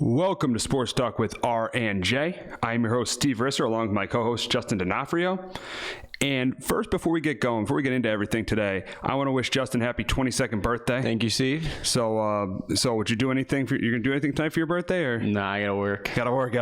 Welcome to Sports Talk with R&J. I'm your host, Steve Risser, along with my co-host, Justin D'Onofrio. And first, before we get into everything today, I want to wish Justin happy 22nd birthday. Thank you, Steve. So would you do anything you're going to do anything tonight for your birthday? Or? Nah, I got to work. Gotta work.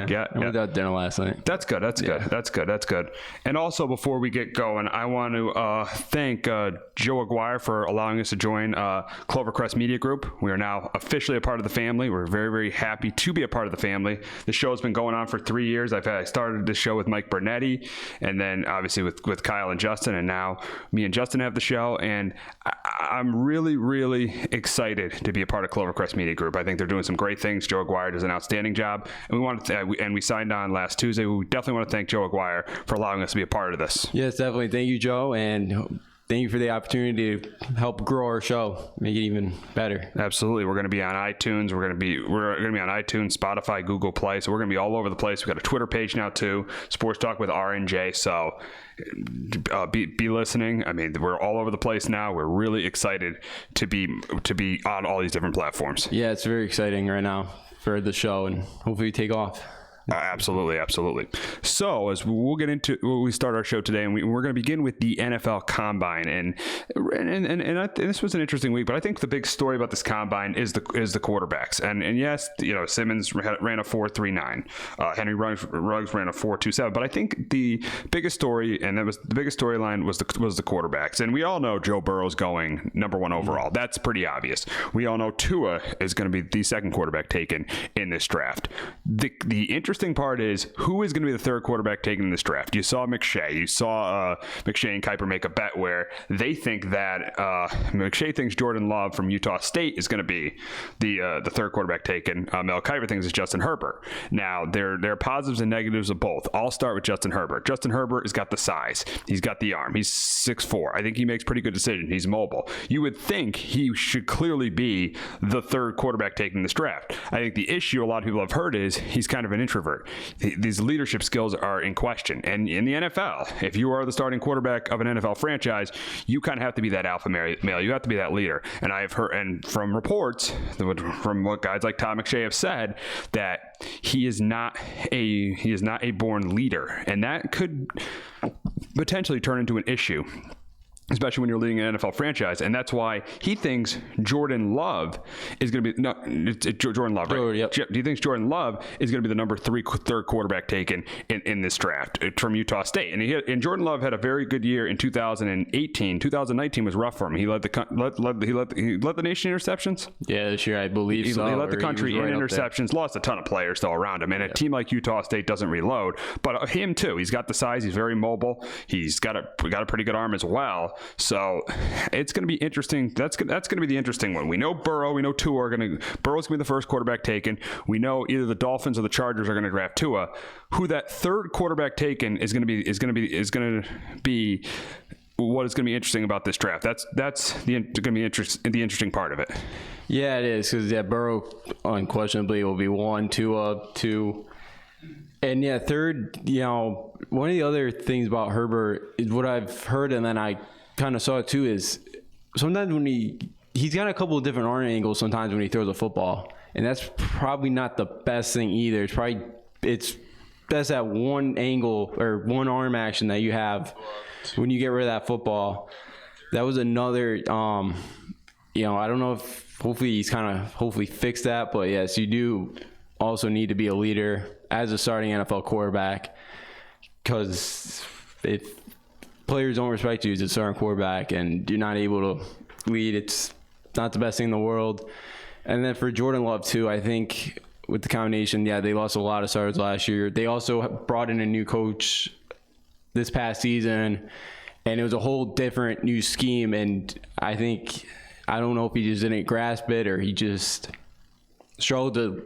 Yeah. I went out dinner last night. That's good. That's good. And also, before we get going, I want to thank Joe Aguirre for allowing us to join Clovercrest Media Group. We are now officially a part of the family. We're very, very happy to be a part of the family. The show has been going on for 3 years. I started this show with Mike Bernetti, and then obviously with Kyle and Justin, and now me and Justin have the show. And I'm really, really excited to be a part of Clovercrest Media Group. I think they're doing some great things. Joe Aguirre does an outstanding job, and we signed on last Tuesday. We definitely want to thank Joe Aguirre for allowing us to be a part of this. Yes, definitely. Thank you, Joe, and thank you for the opportunity to help grow our show, make it even better. Absolutely. We're going to be on iTunes. We're going to be on iTunes, Spotify, Google Play. So we're going to be all over the place. We've got a Twitter page now too, Sports Talk with R&J. So be listening. I mean, we're all over the place now. We're really excited to be on all these different platforms. Yeah, it's very exciting right now for the show, and hopefully we take off. Absolutely. So as we'll get into, we start our show today, and we're going to begin with the NFL Combine, and this was an interesting week. But I think the big story about this Combine is the quarterbacks, and yes, Simmons ran a 4.39, Henry Ruggs ran a 4.27. But I think the biggest story, and that was the biggest storyline, was the quarterbacks, and we all know Joe Burrow's going number 1 overall. That's pretty obvious. We all know Tua is going to be the second quarterback taken in this draft. The interesting part is who is going to be the third quarterback taken in this draft. You saw McShay. You saw McShay and Kiper make a bet where they think that McShay thinks Jordan Love from Utah State is going to be the third quarterback taken. Mel Kiper thinks it's Justin Herbert. Now, there are positives and negatives of both. I'll start with Justin Herbert. Justin Herbert has got the size. He's got the arm. He's 6'4". I think he makes pretty good decisions. He's mobile. You would think he should clearly be the third quarterback taken in this draft. I think the issue a lot of people have heard is he's kind of an introvert. These leadership skills are in question. And in the NFL, if you are the starting quarterback of an NFL franchise, you kind of have to be that alpha male. You have to be that leader. And I have heard, and from reports, from what guys like Tom McShay have said, that he is not a born leader. And that could potentially turn into an issue, especially when you're leading an NFL franchise. And that's why he thinks Jordan Love is going to be, it's Jordan Love, right? Yep. Do you think Jordan Love is going to be the third quarterback taken in this draft from Utah State? And Jordan Love had a very good year in 2018. 2019 was rough for him. He led the nation in interceptions. Yeah, this year I believe so. He led the country in interceptions, lost a ton of players though around him. And a team like Utah State doesn't reload, but him too. He's got the size. He's very mobile. He's got a pretty good arm as well. So it's going to be interesting. That's going to be the interesting one. We know Burrow. We know Tua Burrow's going to be the first quarterback taken. We know either the Dolphins or the Chargers are going to draft Tua. Who that third quarterback taken is going to be what is going to be interesting about this draft. That's going to be the interesting part of it. Yeah, it is, because Burrow unquestionably will be 1, Tua 2. And yeah, third, one of the other things about Herbert is what I've heard, and then I kind of saw it too, is sometimes when he's got a couple of different arm angles sometimes when he throws a football, and that's probably not the best thing either. It's best at one angle or one arm action that you have when you get rid of that football. That was another I don't know if hopefully he's hopefully fixed that, but yes, you do also need to be a leader as a starting NFL quarterback, because if players don't respect you as a starting quarterback and you're not able to lead, it's not the best thing in the world. And then for Jordan Love too, I think with the combination, they lost a lot of starters last year. They also brought in a new coach this past season, and it was a whole different new scheme. And I don't know if he just didn't grasp it or he just struggled to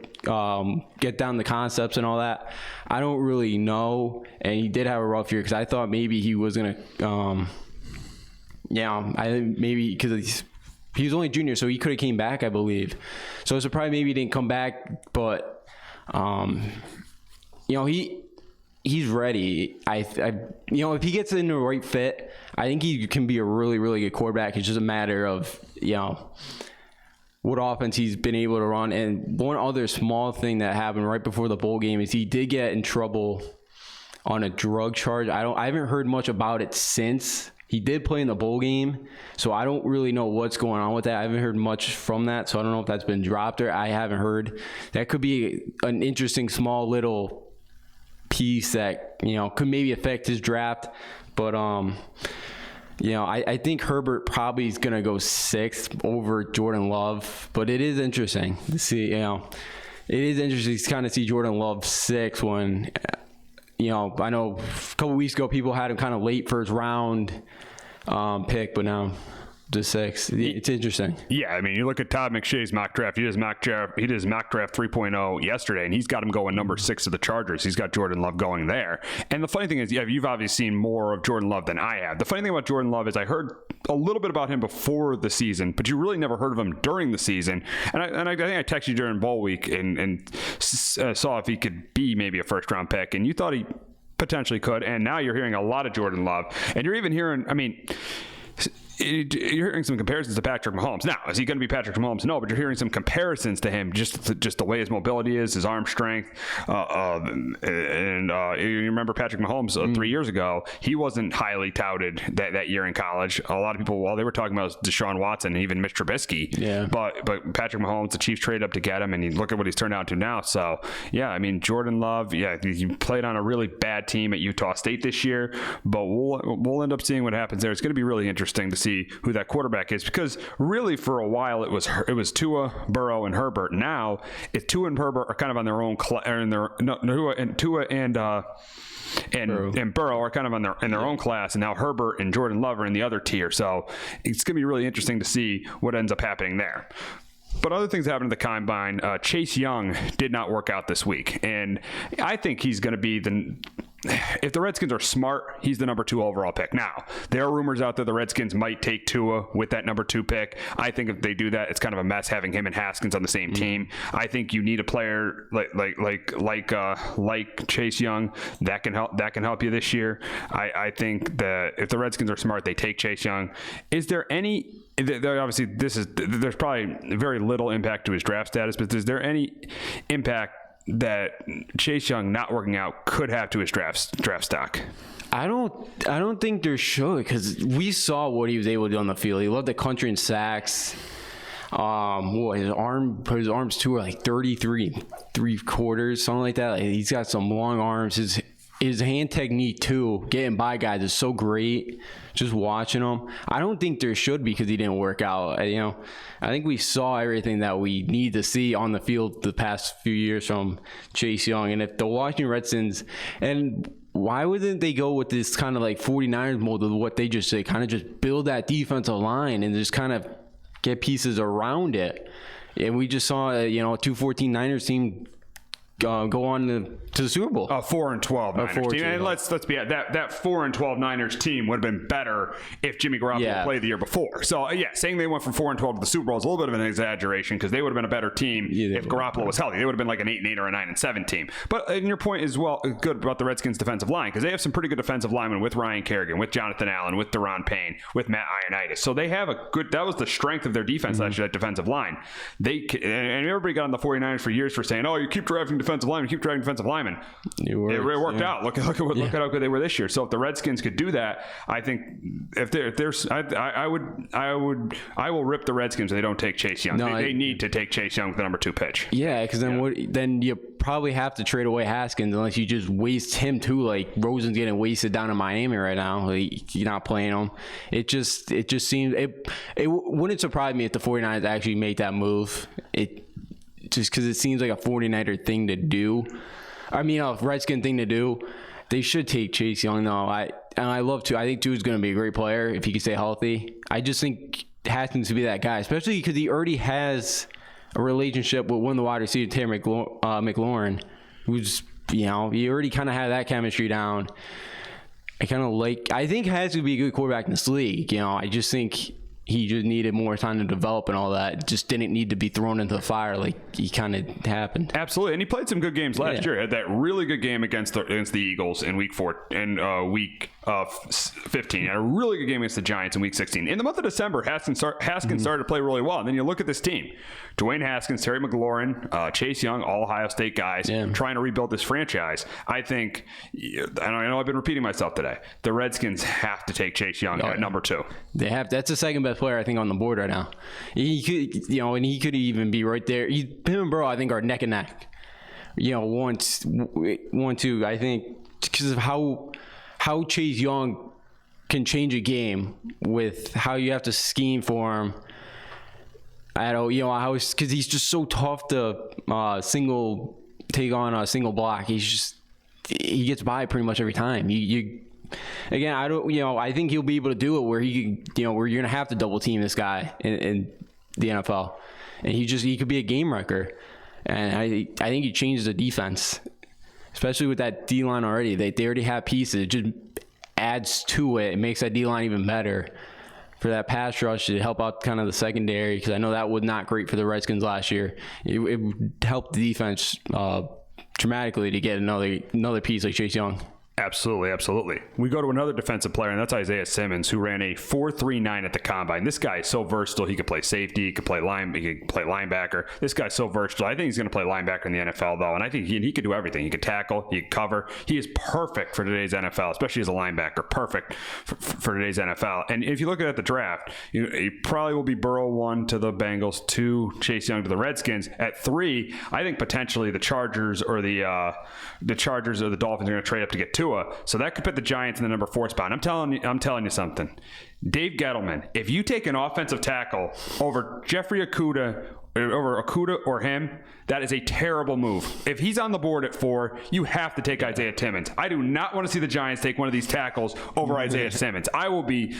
get down the concepts and all that. I don't really know. And he did have a rough year, because I thought maybe he was going to, I think maybe because he was only junior, so he could have came back, I believe. So I was surprised maybe he didn't come back, but, he's ready. If he gets in the right fit, I think he can be a really, really good quarterback. It's just a matter of, what offense he's been able to run. And one other small thing that happened right before the bowl game is he did get in trouble on a drug charge. I haven't heard much about it since. He did play in the bowl game, so I don't really know what's going on with that. I haven't heard much from that, so I don't know if that's been dropped or I haven't heard. That could be an interesting small little piece that, you know, could maybe affect his draft. But you know, I think Herbert probably is going to go 6th over Jordan Love, but it is interesting to see, you know, it is interesting to kind of see Jordan Love 6 when, you know, I know a couple weeks ago people had him kind of late first round pick, but now to 6. It's interesting. Yeah, I mean, you look at Todd McShay's mock draft. He does mock draft 3.0 yesterday, and he's got him going number 6 to the Chargers. He's got Jordan Love going there. And the funny thing is, yeah, you've obviously seen more of Jordan Love than I have. The funny thing about Jordan Love is I heard a little bit about him before the season, but you really never heard of him during the season. And I think I texted you during bowl week and saw if he could be maybe a first-round pick, and you thought he potentially could. And now you're hearing a lot of Jordan Love, and you're even hearing, I mean, you're hearing some comparisons to Patrick Mahomes. Now, is he going to be Patrick Mahomes? No, but you're hearing some comparisons to him, just the way his mobility is, his arm strength. And you remember Patrick Mahomes 3 years ago, he wasn't highly touted that year in college. A lot of people, while they were talking about Deshaun Watson and even Mitch Trubisky. Yeah. But Patrick Mahomes, the Chiefs traded up to get him, and you look at what he's turned out to now. So, yeah, I mean, Jordan Love, yeah, he played on a really bad team at Utah State this year, but we'll end up seeing what happens there. It's going to be really interesting to see who that quarterback is, because really for a while it was Tua, Burrow, and Herbert. Now it's Tua and Herbert are kind of on their own Tua and Burrow are kind of in their own class, and now Herbert and Jordan Love are in the other tier. So it's going to be really interesting to see what ends up happening there. But other things happened at the Combine. Chase Young did not work out this week, and I think he's going to be if the Redskins are smart, he's the number 2 overall pick. Now, there are rumors out there the Redskins might take Tua with that number 2 pick. I think if they do that, it's kind of a mess having him and Haskins on the same team. I think you need a player like Chase Young that can help you this year. I think that if the Redskins are smart, they take Chase Young. Is there any? Obviously, there's probably very little impact to his draft status, but is there any impact that Chase Young not working out could have to his draft stock? I don't think there should, because we saw what he was able to do on the field. He led the country in sacks. His arms too are like 33 3/4, something like that. Like, he's got some long arms. His hand technique too, getting by guys, is so great. Just watching him, I don't think there should be, because he didn't work out. You know, I think we saw everything that we need to see on the field the past few years from Chase Young. And if the Washington Redskins, and why wouldn't they go with this kind of like 49ers mold of what they just say, kind of just build that defensive line and just kind of get pieces around it? And we just saw, a 2-14 Niners team go on to the Super Bowl. 4-12 Niners team. And let's be at that 4-12 Niners team would have been better if Jimmy Garoppolo played the year before. So saying they went from 4-12 to the Super Bowl is a little bit of an exaggeration, because they would have been a better team if Garoppolo was healthy. They would have been like an 8-8 or a 9-7 team. But your point is good about the Redskins defensive line, because they have some pretty good defensive linemen with Ryan Kerrigan, with Jonathan Allen, with Daron Payne, with Matt Ioannidis. So they have that was the strength of their defense, actually, that defensive line. And everybody got on the 49ers for years for saying, you keep drafting defensive linemen, It worked out. Look at how good they were this year. So if the Redskins could do that, I think I will rip the Redskins if they don't take Chase Young. They need to take Chase Young with the number 2 pitch. Yeah, because then you probably have to trade away Haskins, unless you just waste him too. Like Rosen's getting wasted down in Miami right now. You're not playing him. It just seems it wouldn't surprise me if the 49ers actually make that move. Just because it seems like a 49er thing to do. I mean, a Redskin thing to do. They should take Chase Young, though. I think Tua's going to be a great player if he can stay healthy. I just think Haskins to be that guy, especially because he already has a relationship with one of the wide receivers, Terry McLaurin, who's, he already kind of had that chemistry down. I think Haskins would be a good quarterback in this league. I just think he just needed more time to develop and all that. Just didn't need to be thrown into the fire like he kind of happened. Absolutely, and he played some good games last year. Had that really good game against the Eagles in week 4 and week of 15. Had a really good game against the Giants in Week 16. In the month of December, Haskins started to play really well. And then you look at this team. Dwayne Haskins, Terry McLaurin, Chase Young, all Ohio State guys trying to rebuild this franchise. I think, I know I've been repeating myself today, the Redskins have to take Chase Young at number 2. They have. That's the second best player, I think, on the board right now. He could, and he could even be right there. Him and Burrow, I think, are neck and neck. 1-2, I think, because of how Chase Young can change a game with how you have to scheme for him. I don't, because he's just so tough to take on a single block. He gets by pretty much every time. Again, I think he'll be able to do it where where you're gonna have to double team this guy in the NFL, and he could be a game wrecker. And I think he changes the defense, especially with that D-line already. They already have pieces. It just adds to it. It makes that D-line even better for that pass rush to help out kind of the secondary, because I know that was not great for the Redskins last year. It would help the defense dramatically to get another piece like Chase Young. Absolutely. We go to another defensive player, and that's Isaiah Simmons, who ran a 4.39 at the combine. This guy is so versatile. He could play safety. He could play linebacker. This guy's so versatile. I think he's going to play linebacker in the NFL, though, and I think he could do everything. He could tackle. He could cover. He is perfect for today's NFL, especially as a linebacker. Perfect for today's NFL. And if you look at the draft, he probably will be Burrow 1 to the Bengals, 2 Chase Young to the Redskins. At 3, I think potentially the Chargers or the Dolphins are going to trade up to get Tua. So that could put the Giants in the number 4 spot. I'm telling you something. Dave Gettleman, if you take an offensive tackle over Jeffrey Okudah or him, that is a terrible move. If he's on the board at 4, you have to take Isaiah Simmons. I do not want to see the Giants take one of these tackles over Isaiah Simmons. I will be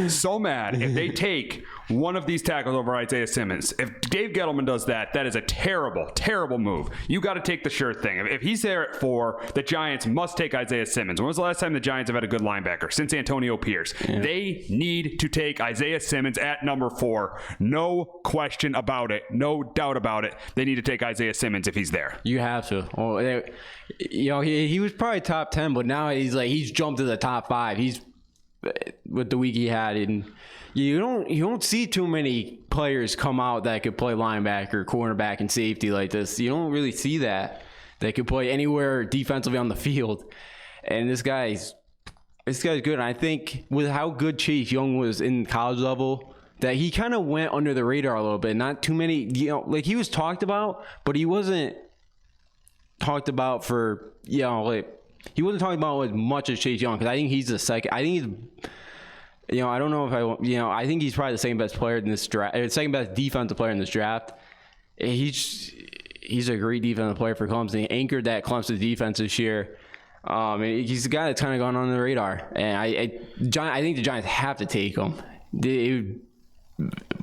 so mad if they take one of these tackles over Isaiah Simmons. If Dave Gettleman does that, that is a terrible, terrible move. You got to take the sure thing. If he's there at 4, the Giants must take Isaiah Simmons. When was the last time the Giants have had a good linebacker? Since Antonio Pierce. Yeah. They need to take Isaiah Simmons at number 4. No question about it. No doubt about it. They need to take Isaiah Simmons if he's there. You have to. He was probably top 10, but now he's jumped to the top 5. He's with the week he had, and you don't see too many players come out that could play linebacker, cornerback, and safety like this. You don't really see that could play anywhere defensively on the field. And this guy's good. And I think with how good Chase Young was in college level, that he kind of went under the radar a little bit. Not too many, he was talked about, but he wasn't talked about for, he wasn't talking about as much as Chase Young, because I think he's the second. I think he's, I don't know if I think he's probably the second best player in this draft, or second best defensive player in this draft. He's a great defensive player for Clemson. He anchored that Clemson defense this year. And he's a guy that's kind of gone under the radar. And I think the Giants have to take him.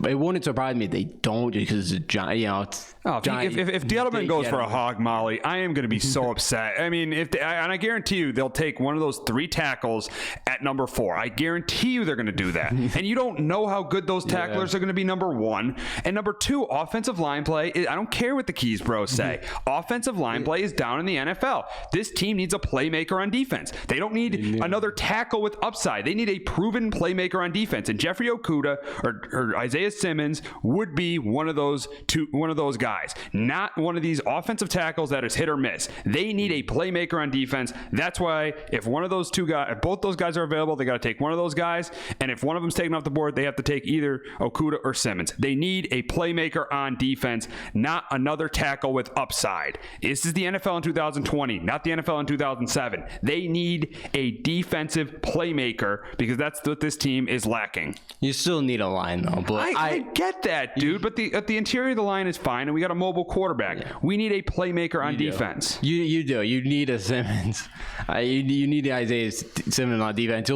It wouldn't surprise me if they don't, because if Gettleman goes for a hog molly, I am going to be so upset. I mean, and I guarantee you they'll take one of those 3 tackles at number 4. I guarantee you they're going to do that. And you don't know how good those tacklers are going to be, number 1. And number 2, offensive line play. I don't care what the Keys bros say. Offensive line play is down in the NFL. This team needs a playmaker on defense. They don't need another tackle with upside. They need a proven playmaker on defense. And Jeffrey Okudah or Isaiah Simmons would be one of those guys, not one of these offensive tackles that is hit or miss. They need a playmaker on defense. That's why if one of those 2 guys, if both those guys are available, they got to take one of those guys. And if one of them's taken off the board, they have to take either Okudah or Simmons. They need a playmaker on defense, not another tackle with upside. This is the NFL in 2020, not the NFL in 2007. They need a defensive playmaker, because that's what this team is lacking. You still need a line, though. But I get that, dude. But the interior of the line is fine, and we got a mobile quarterback. Yeah. We need a playmaker on defense. You do. You need a Simmons. You need Isaiah Simmons on defense.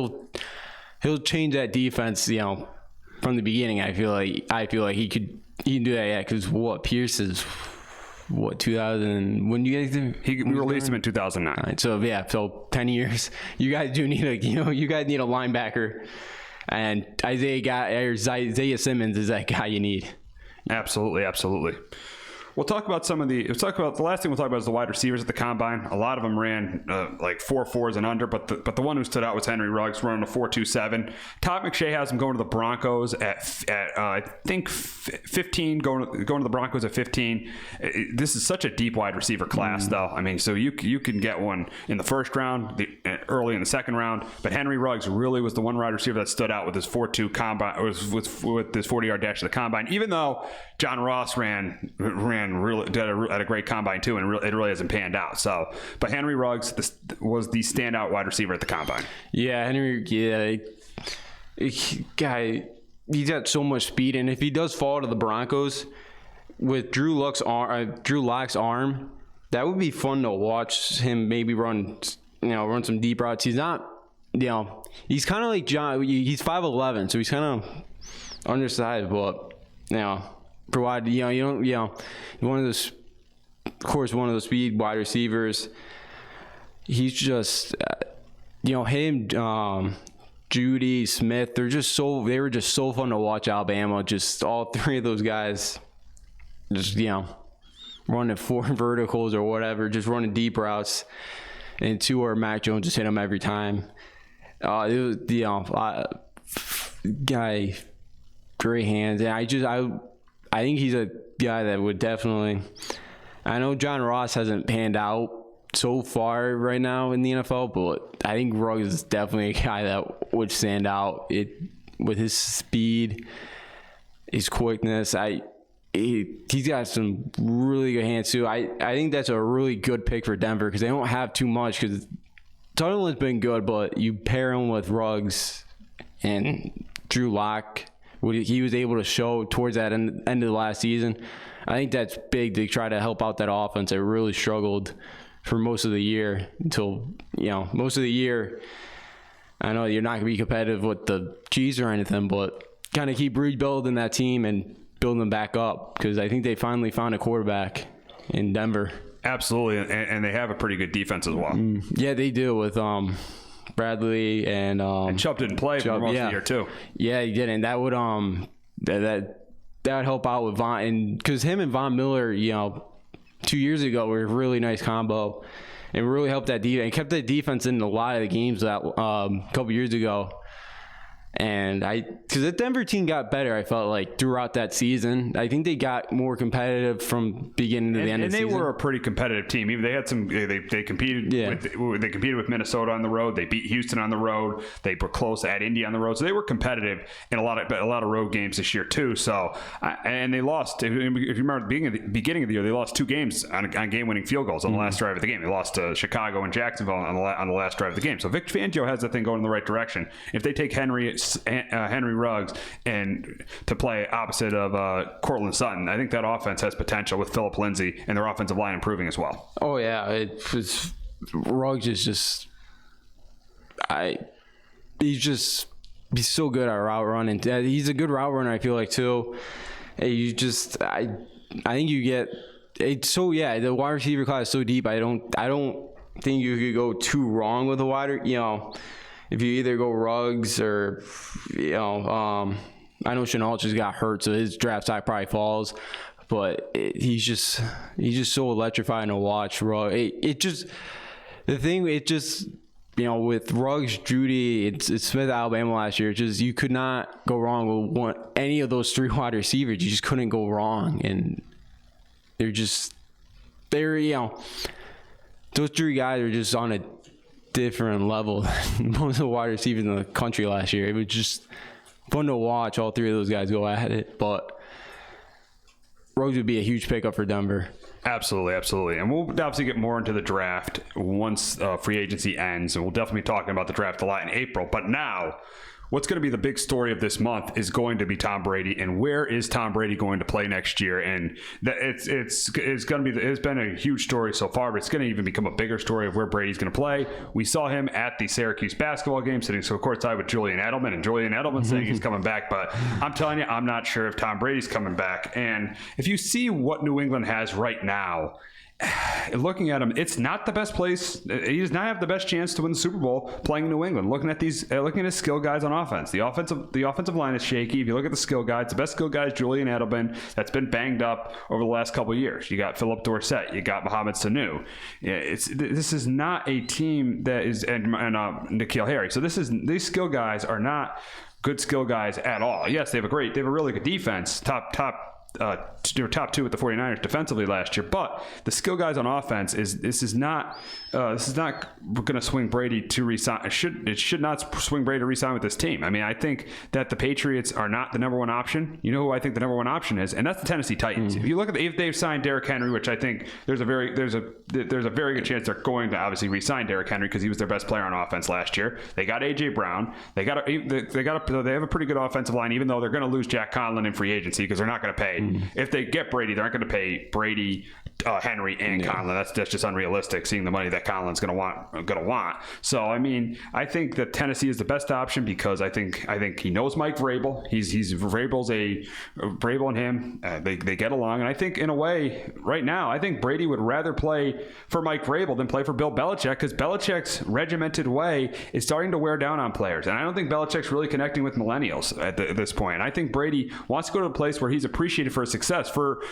He'll change that defense. From the beginning. I feel like he can do that. Yeah, because Pierce is 2000. When you guys we released him in 2009. Right, so 10 years. You guys do need you guys need a linebacker. And Isaiah Simmons is that guy you need. Absolutely. we'll talk about the last thing we'll talk about is the wide receivers at the combine. A lot of them ran like 4.4s and under, but the one who stood out was Henry Ruggs, running a 4.27. Todd McShay has him going to the Broncos at I think 15, going to the Broncos at 15. This is such a deep wide receiver class, though. I mean, so you can get one in the first round, early in the second round, but Henry Ruggs really was the one wide receiver that stood out with his 4.2 combine, with this 40-yard dash to the combine. Even though John Ross ran really at a great combine too, and it really hasn't panned out. So, but Henry Ruggs was the standout wide receiver at the combine. Yeah, Henry. Yeah, guy, he's got so much speed, and if he does fall to the Broncos with Drew Lock's arm, that would be fun to watch him maybe run some deep routes. He's not, he's kind of like John. He's 5'11", so he's kind of undersized, but provide one of those, of course, one of those speed wide receivers. He's just him, Judy, Smith, they were just so fun to watch. Alabama, just all three of those guys, just running 4 verticals or whatever, just running deep routes, and 2 or Mac Jones just hit them every time. It was guy, great hands, and I think he's a guy that would definitely. I know John Ross hasn't panned out so far right now in the NFL, but I think Ruggs is definitely a guy that would stand out. With his speed, his quickness, he's got some really good hands too. I think that's a really good pick for Denver because they don't have too much. Because Sutherland's been good, but you pair him with Ruggs and Drew Lock, what he was able to show towards that end of the last season. I think that's big to try to help out that offense that really struggled for most of the year until, most of the year. I know you're not going to be competitive with the Chiefs or anything, but kind of keep rebuilding that team and building them back up because I think they finally found a quarterback in Denver. Absolutely, and they have a pretty good defense as well. Yeah, they do with Bradley and Chubb didn't play for most of the year too. Yeah, he didn't. That would that would help out with Von, and because him and Von Miller, 2 years ago were a really nice combo, and really helped that defense and kept that defense in a lot of the games that couple years ago. And because the Denver team got better, I felt like throughout that season. I think they got more competitive from beginning to the end of the season. And they were a pretty competitive team. Even they had some. They competed. Yeah. They competed with Minnesota on the road. They beat Houston on the road. They were close at Indy on the road. So they were competitive in a lot of road games this year too. So and they lost. If you remember the beginning of the year, they lost 2 games on game-winning field goals on the last drive of the game. They lost to Chicago and Jacksonville on the last drive of the game. So Vic Fangio has that thing going in the right direction. If they take Henry Ruggs and to play opposite of Cortland Sutton, I think that offense has potential with Phillip Lindsay and their offensive line improving as well. Oh yeah, Ruggs is just he's so good at route running. He's a good route runner, I feel like too. I think you get it's so the wide receiver class is so deep. I don't think you could go too wrong with a wider if you either go Ruggs or, I know Chenault just got hurt, so his draft stock probably falls. But he's just so electrifying to watch. With Ruggs, Judy, it's Smith, Alabama last year. You could not go wrong with any of those 3 wide receivers. You just couldn't go wrong, and those 3 guys are just on a different level than most of the wide receivers in the country last year. It was just fun to watch all 3 of those guys go at it, but Ruggs would be a huge pickup for Denver. Absolutely. And we'll obviously get more into the draft once free agency ends, and we'll definitely be talking about the draft a lot in April. But now, what's going to be the big story of this month is going to be Tom Brady, and where is Tom Brady going to play next year? And it's going to be. It's been a huge story so far, but it's going to even become a bigger story of where Brady's going to play. We saw him at the Syracuse basketball game sitting so courtside with Julian Edelman, and Julian Edelman saying he's coming back. But I'm telling you, I'm not sure if Tom Brady's coming back. And if you see what New England has right now, looking at him, it's not the best place. He does not have the best chance to win the Super Bowl playing in New England. Looking at his skill guys on offense, the offensive line is shaky. If you look at the skill guys, the best skill guy is Julian Edelman. That's been banged up over the last couple of years. You got Philip Dorsett, you got Mohamed Sanu. This is not a team that is and N'Keal Harry. So these skill guys are not good skill guys at all. Yes, they have a really good defense, top they were top 2 with the 49ers defensively last year, but the skill guys on offense this is not going to swing Brady to resign. It should not swing Brady to resign with this team. I mean, I think that the Patriots are not the number one option. You know who I think the number one option is, and that's the Tennessee Titans. If you look at if they've signed Derrick Henry, which I think there's a very good chance they're going to obviously re-sign Derrick Henry because he was their best player on offense last year. They got AJ Brown. They have a pretty good offensive line, even though they're going to lose Jack Conlon in free agency because they're not going to pay. If they get Brady, they're not going to pay Brady, Henry, and Conlon. That's just unrealistic, seeing the money that Conlon's going to want. So I mean, I think that Tennessee is the best option because I think he knows Mike Vrabel. Vrabel and him. They get along, and I think in a way right now, I think Brady would rather play for Mike Vrabel than play for Bill Belichick because Belichick's regimented way is starting to wear down on players, and I don't think Belichick's really connecting with millennials at this point. I think Brady wants to go to a place where he's appreciated for his success. For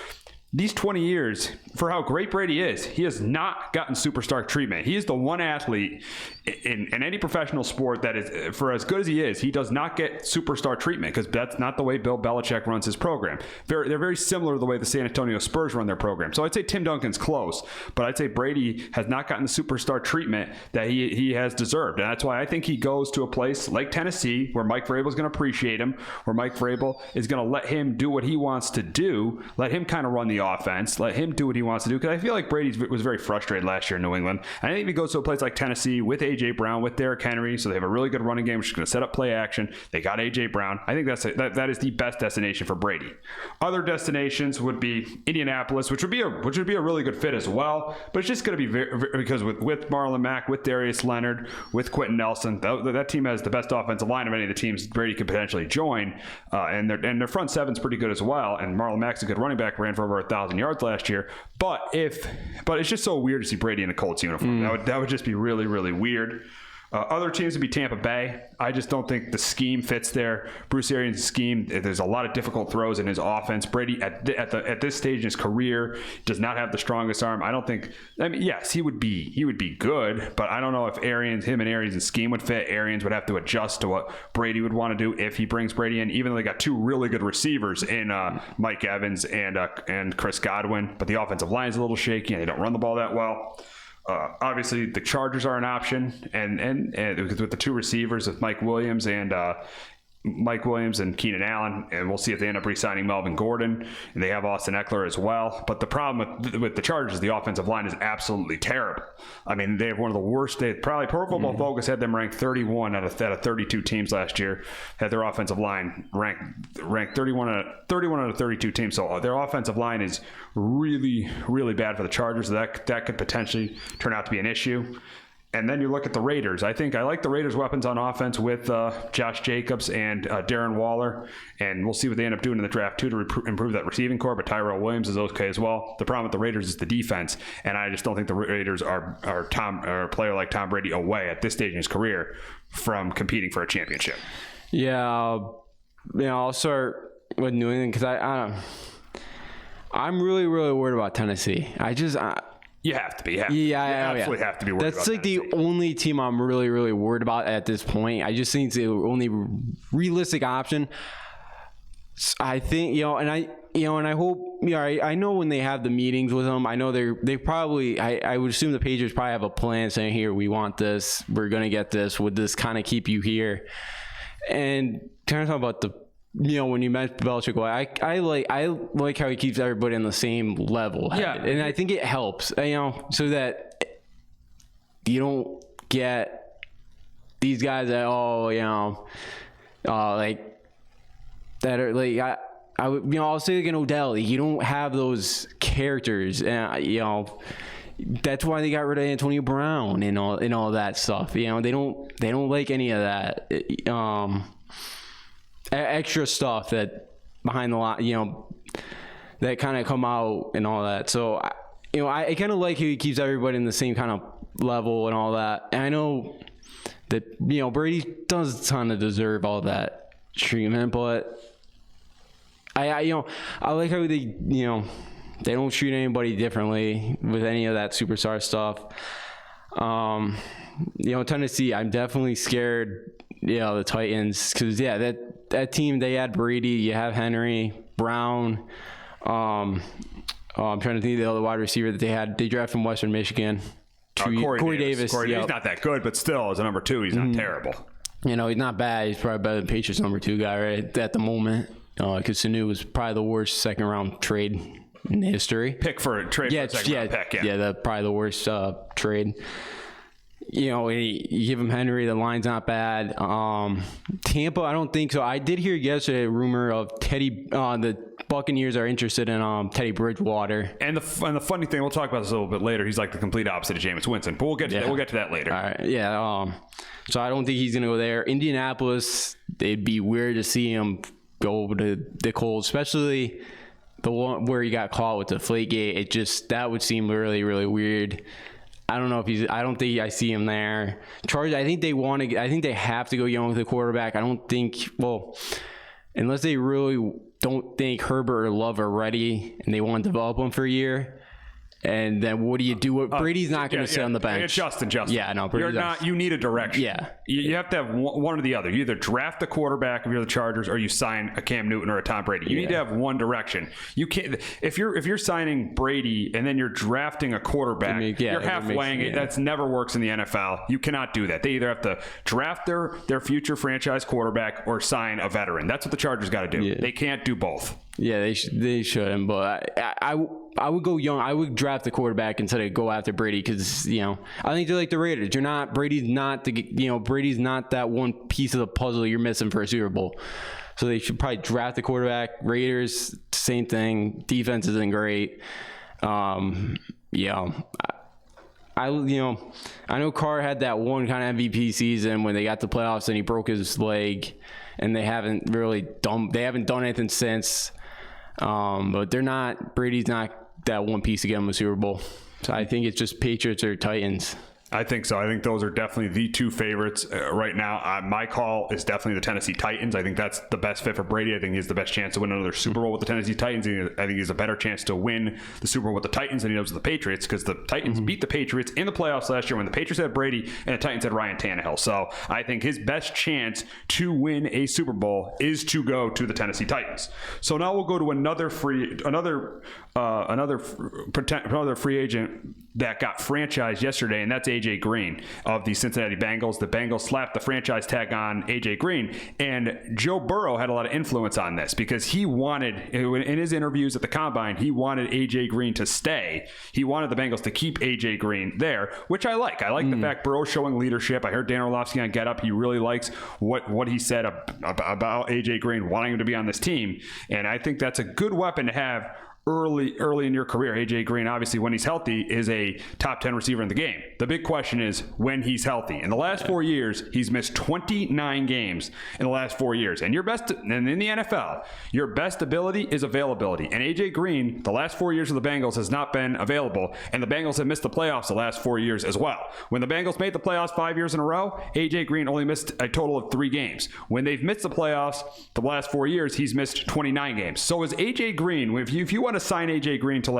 these 20 years, for how great Brady is, he has not gotten superstar treatment. He is the one athlete in any professional sport that is, for as good as he is, he does not get superstar treatment because that's not the way Bill Belichick runs his program. They're very similar to the way the San Antonio Spurs run their program. So I'd say Tim Duncan's close, but I'd say Brady has not gotten the superstar treatment that he has deserved. And that's why I think he goes to a place like Tennessee where Mike Vrabel is going to appreciate him, where Mike Vrabel is going to let him do what he wants to do, let him kind of run the offense, let him do what he wants to do, because I feel like Brady was very frustrated last year in New England. And I think if he goes to a place like Tennessee with A.J. Brown, with Derrick Henry, so they have a really good running game which is going to set up play action. They got A.J. Brown. I think that is the best destination for Brady. Other destinations would be Indianapolis, which would be a really good fit as well, but it's just going to be because with Marlon Mack, with Darius Leonard, with Quentin Nelson, that team has the best offensive line of any of the teams Brady could potentially join, and their front seven's pretty good as well, and Marlon Mack's a good running back, ran for over 1,000 yards last year. But it's just so weird to see Brady in a Colts uniform. That would just be really, really weird. Other teams would be Tampa Bay. I just don't think the scheme fits there. Bruce Arians' scheme, there's a lot of difficult throws in his offense. Brady, at this stage in his career, does not have the strongest arm. Yes, he would be good, but I don't know if him and Arians' scheme would fit. Arians would have to adjust to what Brady would want to do if he brings Brady in, even though they got two really good receivers in Mike Evans and Chris Godwin, but the offensive line is a little shaky and they don't run the ball that well. Obviously, the Chargers are an option, and with the two receivers with Mike Williams and Keenan Allen, and we'll see if they end up re-signing Melvin Gordon. And they have Austin Eckler as well. But the problem with the Chargers, the offensive line is absolutely terrible. I mean, they have one of the worst. Probably Pro Football Focus had them ranked 31 out of 32 teams last year. Had their offensive line ranked 31 out of 32 teams. So their offensive line is really, really bad for the Chargers. So that could potentially turn out to be an issue. And then you look at the Raiders. I like the Raiders' weapons on offense with Josh Jacobs and Darren Waller. And we'll see what they end up doing in the draft, too, to improve that receiving core. But Tyrell Williams is okay as well. The problem with the Raiders is the defense. And I just don't think the Raiders are a player like Tom Brady away at this stage in his career from competing for a championship. Yeah, I'll start with New England because I'm really, really worried about Tennessee. You have to be. You absolutely have to be worried about That's like Tennessee. the only team I'm really, really worried about at this point. I just think it's the only realistic option. I think, and I hope, I know when they have the meetings with them, I know they probably, I would assume the Patriots probably have a plan saying, here, we want this, we're going to get this, would this kind of keep you here? And kind of talk about when you mentioned Belichick, I like how he keeps everybody on the same level. Yeah. And I think it helps, so that you don't get these guys that, that are like, I'll say like an Odell, you don't have those characters, that's why they got rid of Antonio Brown and all that stuff. They don't like any of that. Extra stuff that behind the line, that kind of come out and all that. So, I kind of like how he keeps everybody in the same kind of level and all that. And I know that, Brady does kind of deserve all that treatment, but I like how they don't treat anybody differently with any of that superstar stuff. Tennessee, I'm definitely scared, the Titans, because, that team, they had Brady, you have Henry, Brown, I'm trying to think of the other wide receiver that they had. They drafted from Western Michigan. Corey Davis. He's not that good, but still, as a number 2, he's not terrible. He's not bad. He's probably better than Patriots number 2 guy right at the moment. Because Sanu was probably the worst second-round trade in history. Pick for a second-round pick, yeah. Probably the worst trade. You give him Henry, the line's not bad. Tampa, I don't think so. I did hear yesterday a rumor of the Buccaneers are interested in Teddy Bridgewater. And the funny thing, we'll talk about this a little bit later. He's like the complete opposite of Jameis Winston, but we'll get to that. We'll get to that later. All right, yeah. So I don't think he's gonna go there. Indianapolis, it'd be weird to see him go over to the Colts, especially the one where he got caught with the Deflategate. That would seem really, really weird. I don't know if I don't think I see him there. Chargers, I think they have to go young with the quarterback. I don't think, unless they really don't think Herbert or Love are ready and they want to develop them for a year. And then what do you do? Brady's not going to sit on the bench. It's Justin. Yeah, no, Brady's not. You need a direction. Yeah. You have to have one or the other. You either draft the quarterback if you're the Chargers, or you sign a Cam Newton or a Tom Brady. You need to have one direction. You can't if you're signing Brady and then you're drafting a quarterback, you're half-weighing it. That's never works in the NFL. You cannot do that. They either have to draft their future franchise quarterback or sign a veteran. That's what the Chargers got to do. Yeah. They can't do both. Yeah, they shouldn't. But I would go young. I would draft the quarterback instead of go after Brady because I think they're like the Raiders. Brady's not that one piece of the puzzle you're missing for a Super Bowl. So they should probably draft the quarterback. Raiders, same thing. Defense isn't great. I know Carr had that one kind of MVP season when they got to playoffs and he broke his leg, and they haven't done anything since. But Brady's not that one piece to get him a Super Bowl. So I think it's just Patriots or Titans. I think so. I think those are definitely the two favorites right now. My call is definitely the Tennessee Titans. I think that's the best fit for Brady. I think he has the best chance to win another Super Bowl with the Tennessee Titans. I think he has a better chance to win the Super Bowl with the Titans than he does with the Patriots, because the Titans beat the Patriots in the playoffs last year when the Patriots had Brady and the Titans had Ryan Tannehill. So I think his best chance to win a Super Bowl is to go to the Tennessee Titans. So now we'll go to another free agent that got franchised yesterday, and that's AJ Green of the Cincinnati Bengals. The Bengals slapped the franchise tag on AJ Green, and Joe Burrow had a lot of influence on this because he wanted, in his interviews at the Combine, he wanted AJ Green to stay. He wanted the Bengals to keep AJ Green there, which I like. I like the fact Burrow's showing leadership. I heard Dan Orlovsky on Get Up. He really likes what he said about AJ Green wanting him to be on this team, and I think that's a good weapon to have early in your career. AJ Green, obviously, when he's healthy, is a top 10 receiver in the game. The big question is when he's healthy. In the last 4 years, he's missed 29 games in the last 4 years. And in the NFL, your best ability is availability. And AJ Green, the last 4 years of the Bengals, has not been available. And the Bengals have missed the playoffs the last 4 years as well. When the Bengals made the playoffs 5 years in a row, AJ Green only missed a total of 3 games. When they've missed the playoffs the last 4 years, he's missed 29 games. So is AJ Green, if you want to sign AJ Green to,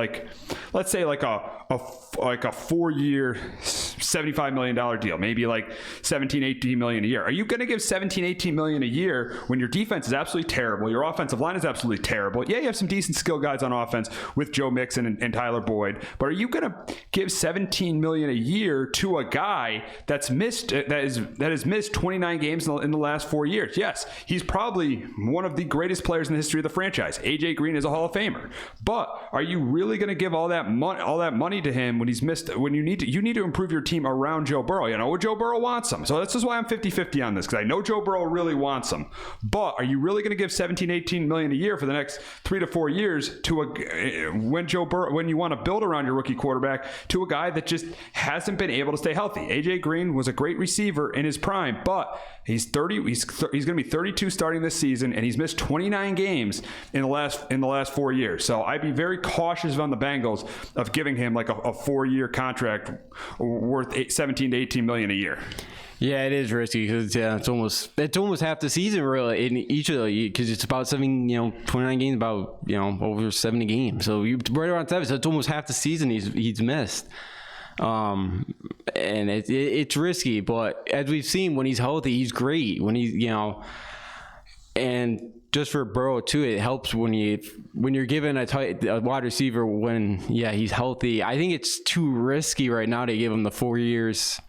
let's say like a 4-year $75 million deal, maybe like 17-18 million a year, are you going to give 17-18 million a year when your defense is absolutely terrible, your offensive line is absolutely terrible? Yeah, you have some decent skill guys on offense with Joe Mixon and Tyler Boyd, but are you going to give 17 million a year to a guy that has missed 29 games in the last 4 years? Yes, he's probably one of the greatest players in the history of the franchise. AJ Green is a Hall of Famer, but are you really going to give all that money to him when he's missed? When you need to improve your team around Joe Burrow. Joe Burrow wants him. So this is why I'm 50-50 on this, because I know Joe Burrow really wants him. But are you really going to give 17-18 million a year for the next 3 to 4 years to when you want to build around your rookie quarterback, to a guy that just hasn't been able to stay healthy? AJ Green was a great receiver in his prime, but he's 30. He's going to be 32 starting this season, and he's missed 29 games in the last 4 years. So I'd be very cautious on the Bengals of giving him like a 4-year contract worth 17 to 18 million a year. Yeah, it is risky because it's almost half the season really in each of the, because it's about 29 games, about over 70 games. So you right around 7, so it's almost half the season he's missed. And it's risky, but as we've seen, when he's healthy, he's great. When he's and just for Burrow too, it helps when you're given a wide receiver when he's healthy. I think it's too risky right now to give him the 4 years.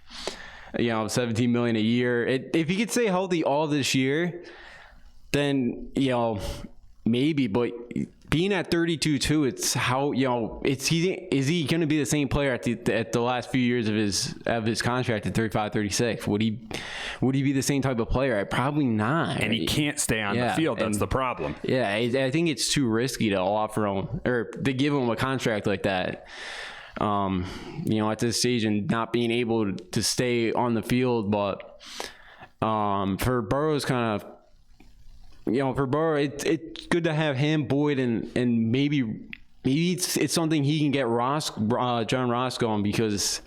$17 million a year. If he could stay healthy all this year, then maybe. But being at 32 too, it's how is he going to be the same player at the last few years of his contract at 35, 36? Would he be the same type of player? Probably not. And he can't stay on the field. That's the problem. Yeah, I think it's too risky to offer him or to give him a contract like that. At this stage and not being able to stay on the field, but for Burrow's kind of, for Burrow, it's good to have him, Boyd, and maybe it's something he can get John Ross going, because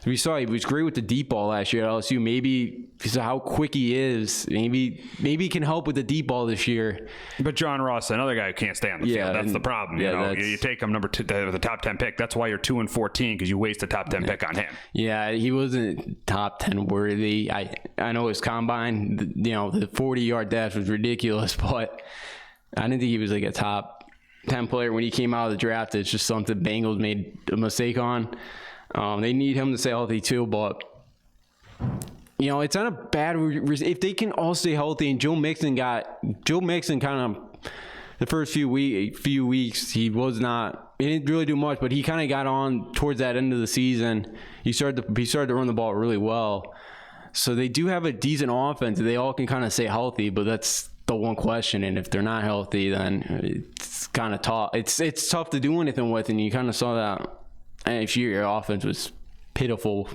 we saw he was great with the deep ball last year at LSU. Maybe because of how quick he is, maybe he can help with the deep ball this year. But John Ross, another guy who can't stay on the field. That's the problem. You take him number 2, the top 10 pick. That's why you're 2-14, because you waste a top 10 pick on him. Yeah, he wasn't top 10 worthy. I know his combine, the 40-yard dash was ridiculous, but I didn't think he was like a top 10 player when he came out of the draft. It's just something Bengals made a mistake on. They need him to stay healthy too, but it's not a bad if they can all stay healthy. And Joe Mixon kind of the first few weeks he didn't really do much, but he kind of got on towards that end of the season. He started to run the ball really well, so they do have a decent offense. They all can kind of stay healthy, but that's the one question. And if they're not healthy, then it's kind of tough. It's tough to do anything with, and you kind of saw that. And if your offense was pitiful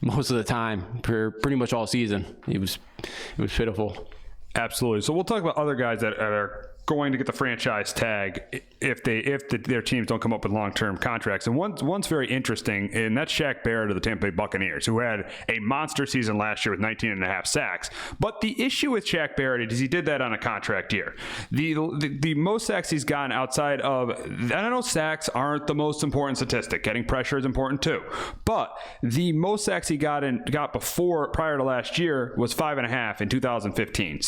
most of the time for pretty much all season, it was pitiful. Absolutely. So we'll talk about other guys that are going to get the franchise tag if their teams don't come up with long-term contracts. And one's very interesting, and that's Shaq Barrett of the Tampa Bay Buccaneers, who had a monster season last year with 19.5 sacks. But the issue with Shaq Barrett is he did that on a contract year. The most sacks he's gotten outside of, I know sacks aren't the most important statistic. Getting pressure is important too. But the most sacks he got prior to last year was 5.5 in 2015.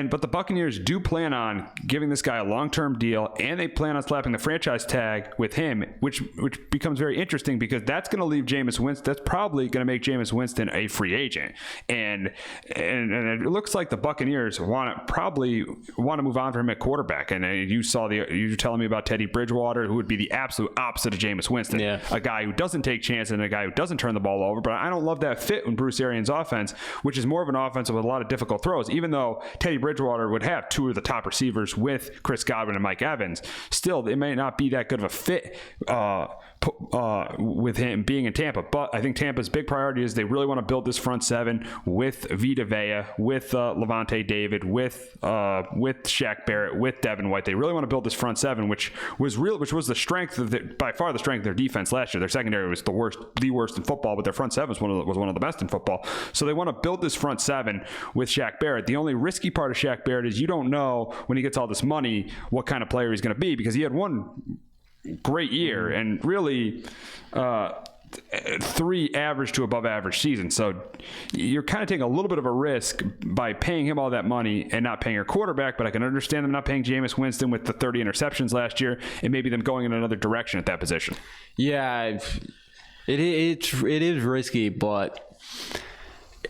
But the Buccaneers do plan on giving this guy a long-term deal, and they plan on slapping the franchise tag with him, which becomes very interesting because that's going to leave Jameis Winston. That's probably going to make Jameis Winston a free agent, and it looks like the Buccaneers want to move on from him at quarterback. And you were telling me about Teddy Bridgewater, who would be the absolute opposite of Jameis Winston, a guy who doesn't take chances and a guy who doesn't turn the ball over. But I don't love that fit in Bruce Arians' offense, which is more of an offense with a lot of difficult throws, even though Teddy Bridgewater would have 2 of the top receivers with Chris Godwin and Mike Evans. Still, it may not be that good of a fit with him being in Tampa. But I think Tampa's big priority is they really want to build this front seven with Vita Vea, with Levante David, with Shaq Barrett, with Devin White. They really want to build this front seven, which was the strength of by far the strength of their defense last year. Their secondary was the worst in football, but their front seven was one of the best in football. So they want to build this front seven with Shaq Barrett. The only risky part of Shaq Barrett is you don't know when he gets all this money what kind of player he's going to be, because he had one great year and really 3 average to above average seasons. So you're kind of taking a little bit of a risk by paying him all that money and not paying your quarterback. But I can understand them not paying Jameis Winston with the 30 interceptions last year, and maybe them going in another direction at that position. Yeah, it is risky, but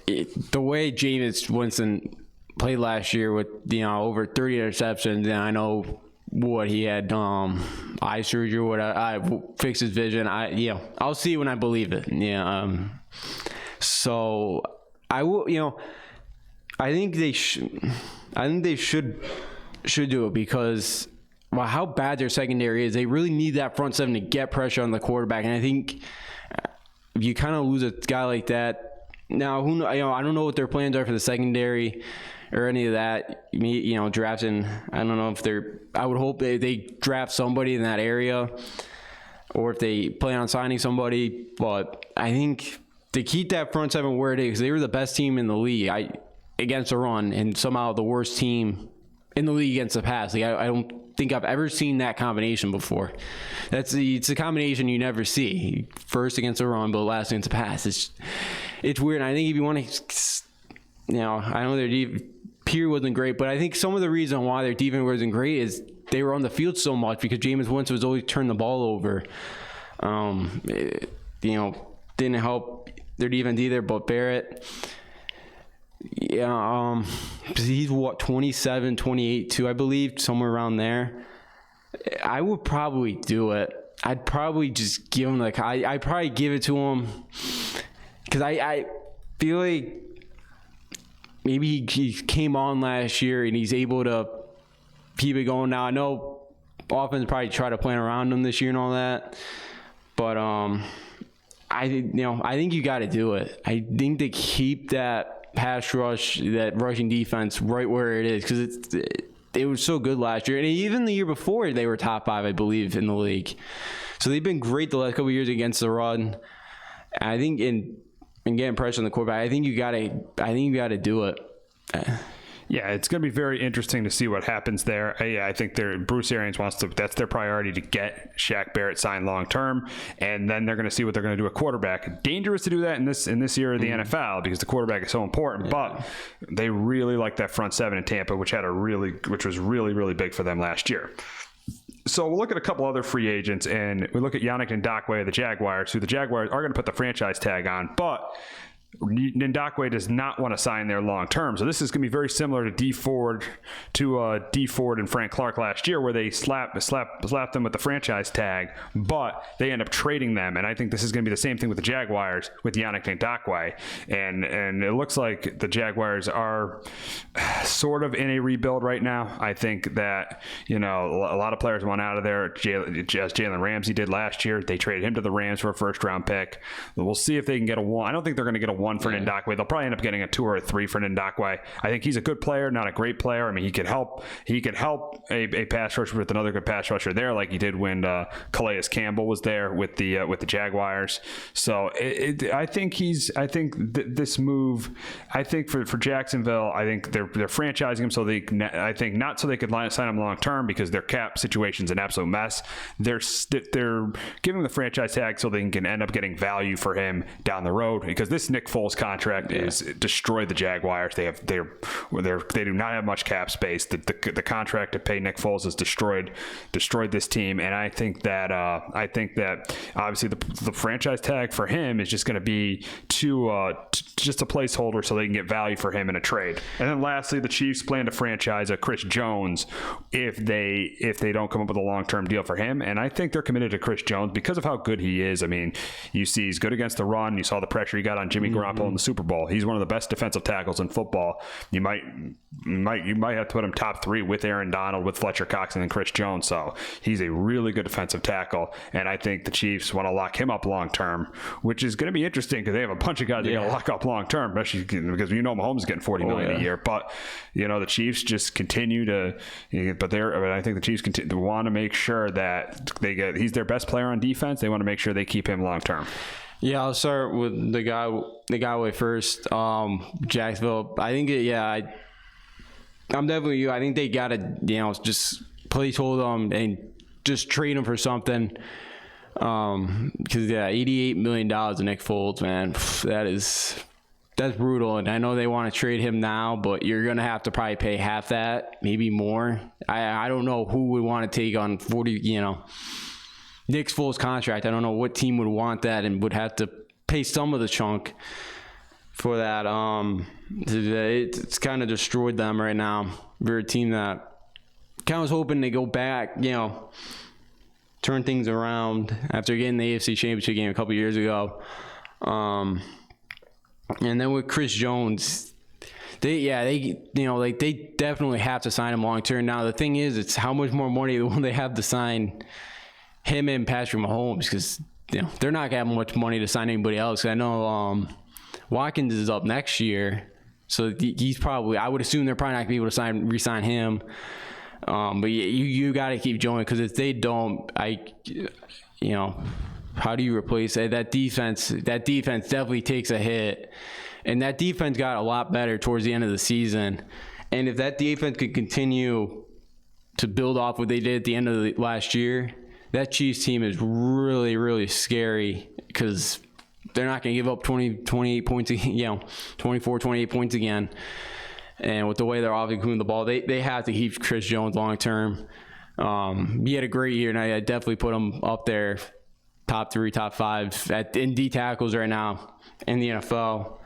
the way Jameis Winston played last year with over 30 interceptions, and I know what he had eye surgery or what I fixed his vision. I'll see when I believe it. So I will. I think they should do it because how bad their secondary is. They really need that front seven to get pressure on the quarterback, and I think if you kind of lose a guy like that, Now, I don't know what their plans are for the secondary or any of that. Drafting. I don't know if I would hope they draft somebody in that area, or if they plan on signing somebody. But I think to keep that front seven where it is, they were the best team in the league against the run, and somehow the worst team in the league against the pass. I don't think I've ever seen that combination before. It's a combination you never see. First against the run, but last against the pass. It's weird. I think if you want to, I know their Pierre wasn't great, but I think some of the reason why their defense wasn't great is they were on the field so much because Jameis Winston was always turning the ball over. Didn't help their defense either, but Barrett. Yeah, he's 27, 28 too, I believe, somewhere around there. I would probably do it. I'd probably just give him I'd probably give it to him because I feel like maybe he came on last year and he's able to keep it going. Now I know offense probably try to plan around him this year and all that, but I think you got to do it. I think to keep that pass rush, that rushing defense right where it is, because it was so good last year, and even the year before they were top 5, I believe, in the league. So they've been great the last couple of years against the run. I think in getting pressure on the quarterback, I think you got to do it. Yeah, it's going to be very interesting to see what happens there. I think Bruce Arians that's their priority, to get Shaq Barrett signed long term, and then they're going to see what they're going to do at quarterback. Dangerous to do that in this year of the NFL because the quarterback is so important. Yeah. But they really like that front seven in Tampa, which was really, really big for them last year. So we'll look at a couple other free agents, and we look at Yannick Ngakoue of the Jaguars, who the Jaguars are going to put the franchise tag on, but Ngakoue does not want to sign there long term. So this is going to be very similar to D Ford and Frank Clark last year, where they slapped them with the franchise tag, but they end up trading them. And I think this is going to be the same thing with the Jaguars with Yannick Ngakoue. And it looks like the Jaguars are sort of in a rebuild right now. I think that a lot of players went out of there, as Jalen Ramsey did last year. They traded him to the Rams for a first round pick. We'll see if they can get a 1. I don't think they're going to get a 1 for Ngakoue. They'll probably end up getting a 2 or a 3 for Ngakoue. I think he's a good player, not a great player. I mean, he could help a pass rusher with another good pass rusher there, like he did when Calais Campbell was there with the Jaguars. So I think this move, I think for Jacksonville, I think they're franchising him I think not so they could sign him long term because their cap situation's an absolute mess. They're giving him the franchise tag so they can end up getting value for him down the road, because this Nick Foles contract is destroyed the Jaguars. They do not have much cap space. The contract to pay Nick Foles has destroyed this team, and I think that obviously the franchise tag for him is just going to be just a placeholder so they can get value for him in a trade. And then lastly, the Chiefs plan to franchise Chris Jones if they don't come up with a long-term deal for him, and I think they're committed to Chris Jones because of how good he is. I mean, you see he's good against the run. You saw the pressure he got on Jimmy Garoppolo in the Super Bowl. He's one of the best defensive tackles in football. You might have to put him top 3 with Aaron Donald, with Fletcher Cox, and then Chris Jones. So he's a really good defensive tackle, and I think the Chiefs want to lock him up long term, which is going to be interesting because they have a bunch of guys they got to lock up long term, especially because Mahomes is getting $40 million a year. But the Chiefs just continue to. I think the Chiefs want to make sure that he's their best player on defense. They want to make sure they keep him long term. Yeah, I'll start with the guy way first. Jacksonville. I think I'm definitely you. I think they gotta just placeholder him and just trade him for something. Because $88 million to Nick Foles, man, that's brutal. And I know they want to trade him now, but you're gonna have to probably pay half that, maybe more. I don't know who would want to take on 40. Nick Foles' contract. I don't know what team would want that and would have to pay some of the chunk for that. It's kind of destroyed them right now. We're a team that kind of was hoping to go back, turn things around after getting the AFC Championship game a couple years ago. And then with Chris Jones, they definitely have to sign him long term. Now the thing is, it's how much more money will they have to sign him and Patrick Mahomes, because they're not going to have much money to sign anybody else. I know Watkins is up next year, so he's probably. I would assume they're probably not going to be able to re-sign him. But you got to keep Jones, because if they don't, how do you replace it? That defense definitely takes a hit, and that defense got a lot better towards the end of the season. And if that defense could continue to build off what they did at the end of the last year, that Chiefs team is really, really scary, because they're not going to give up 28 points, 24, 28 points again. And with the way they're obviously moving the ball, they have to keep Chris Jones long term. He had a great year, and I definitely put him up there, top 3, top 5 in D tackles right now in the NFL.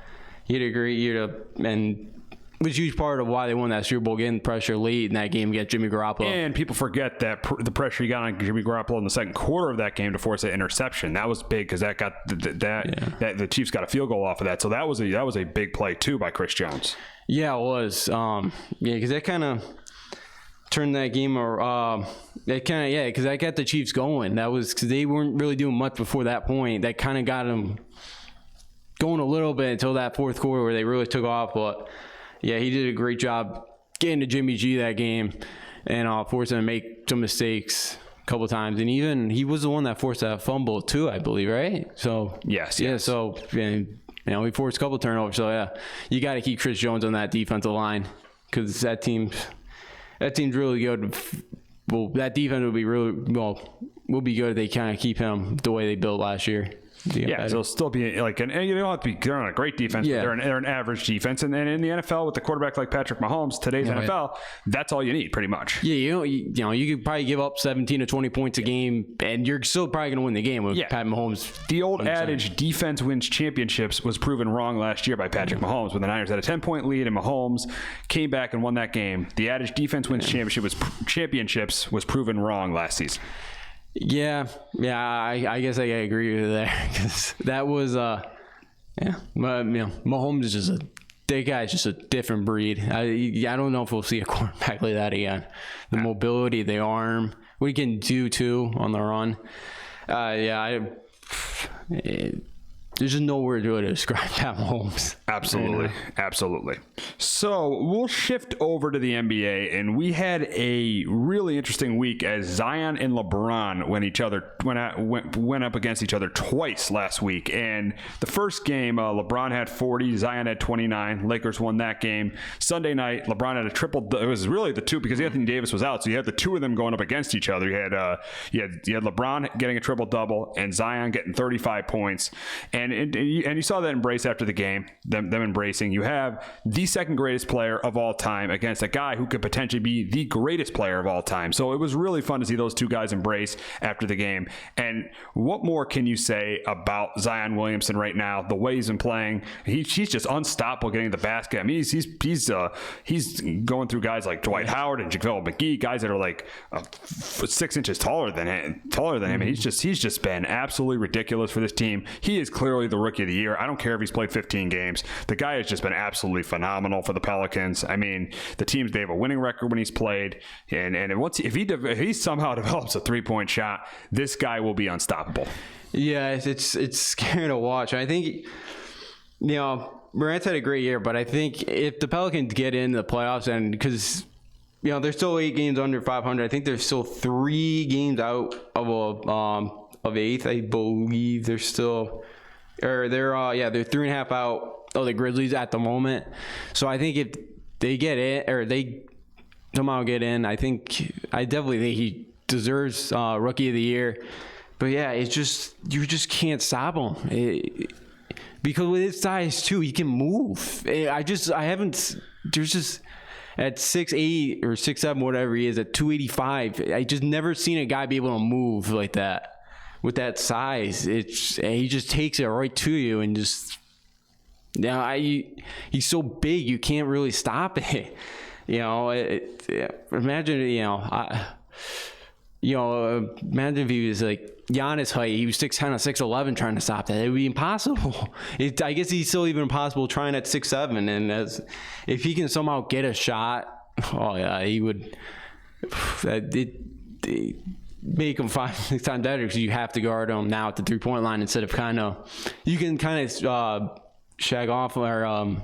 He had a great year, and was a huge part of why they won that Super Bowl, getting pressure late in that game against Jimmy Garoppolo. And people forget that the pressure he got on Jimmy Garoppolo in the second quarter of that game to force an interception. That was big, because that got the Chiefs got a field goal off of that. So that was a big play too by Chris Jones. Yeah, it was. Because that kind of turned that game, because that got the Chiefs going. That was because they weren't really doing much before that point. That kind of got them going a little bit until that fourth quarter where they really took off. But yeah, he did a great job getting to Jimmy G that game and forcing him to make some mistakes a couple times. And even he was the one that forced that fumble too, I believe, right? So yes. So he forced a couple turnovers. So yeah, you got to keep Chris Jones on that defensive line, because that team's really good. Well, that defense will be be good if they kind of keep him the way they built last year. Yeah, so it'll still be like, and you don't have to be, they're on a great defense, yeah. But they're an average defense. And then in the NFL with the quarterback like Patrick Mahomes, today's NFL, that's all you need pretty much. Yeah, you could probably give up 17 to 20 points a game, and you're still probably going to win the game with Pat Mahomes. The old adage, defense wins championships, was proven wrong last year by Patrick Mahomes, when the Niners had a 10-point lead and Mahomes came back and won that game. The adage, defense wins championships, was proven wrong last season. Yeah, I guess I agree with you there, because that was, Mahomes is just that guy's just a different breed. I don't know if we'll see a quarterback like that again. The mobility, the arm, what he can do too on the run. There's just no word to describe Pat Mahomes. Absolutely. So we'll shift over to the NBA, and we had a really interesting week as Zion and LeBron went up against each other twice last week. And the first game, LeBron had 40, Zion had 29. Lakers won that game. Sunday night, LeBron had a triple. It was really the two, because Anthony Davis was out, so you had the two of them going up against each other. You had LeBron getting a triple double and Zion getting 35 points. And you saw that embrace after the game, them embracing. You have the second greatest player of all time against a guy who could potentially be the greatest player of all time. So it was really fun to see those two guys embrace after the game. And what more can you say about Zion Williamson right now? The way he's been playing, he's just unstoppable getting the basket. I mean, he's going through guys like Dwight Howard and JaVale McGee, guys that are like 6 inches taller than him. And he's just been absolutely ridiculous for this team. He is clearly the rookie of the year. I don't care if he's played 15 games. The guy has just been absolutely phenomenal for the Pelicans. I mean, they have a winning record when he's played, and if he somehow develops a 3-point shot, this guy will be unstoppable. Yeah, it's scary to watch. I think Morant's had a great year, but I think if the Pelicans get into the playoffs, and because they're still 8 games under 500, I think they're still 3 games out of 8th, I believe. They're still. Or they're 3.5 out of the Grizzlies at the moment. So I think if they get in, or they somehow get in, I definitely think he deserves Rookie of the Year. But yeah, it's just, you just can't stop him. Because with his size too, he can move. There's just at 6'8" or 6'7", whatever he is, at 285, I just never seen a guy be able to move like that. With that size, he just takes it right to you, and just he's so big you can't really stop it. Imagine imagine if he was like Giannis height. He was 6'10" or 6'11", trying to stop that. It would be impossible. I guess he's still even impossible trying at 6'7", and if he can somehow get a shot, he would. Make him 5-6 times better, because you have to guard him now at the 3-point line instead of you can shag off or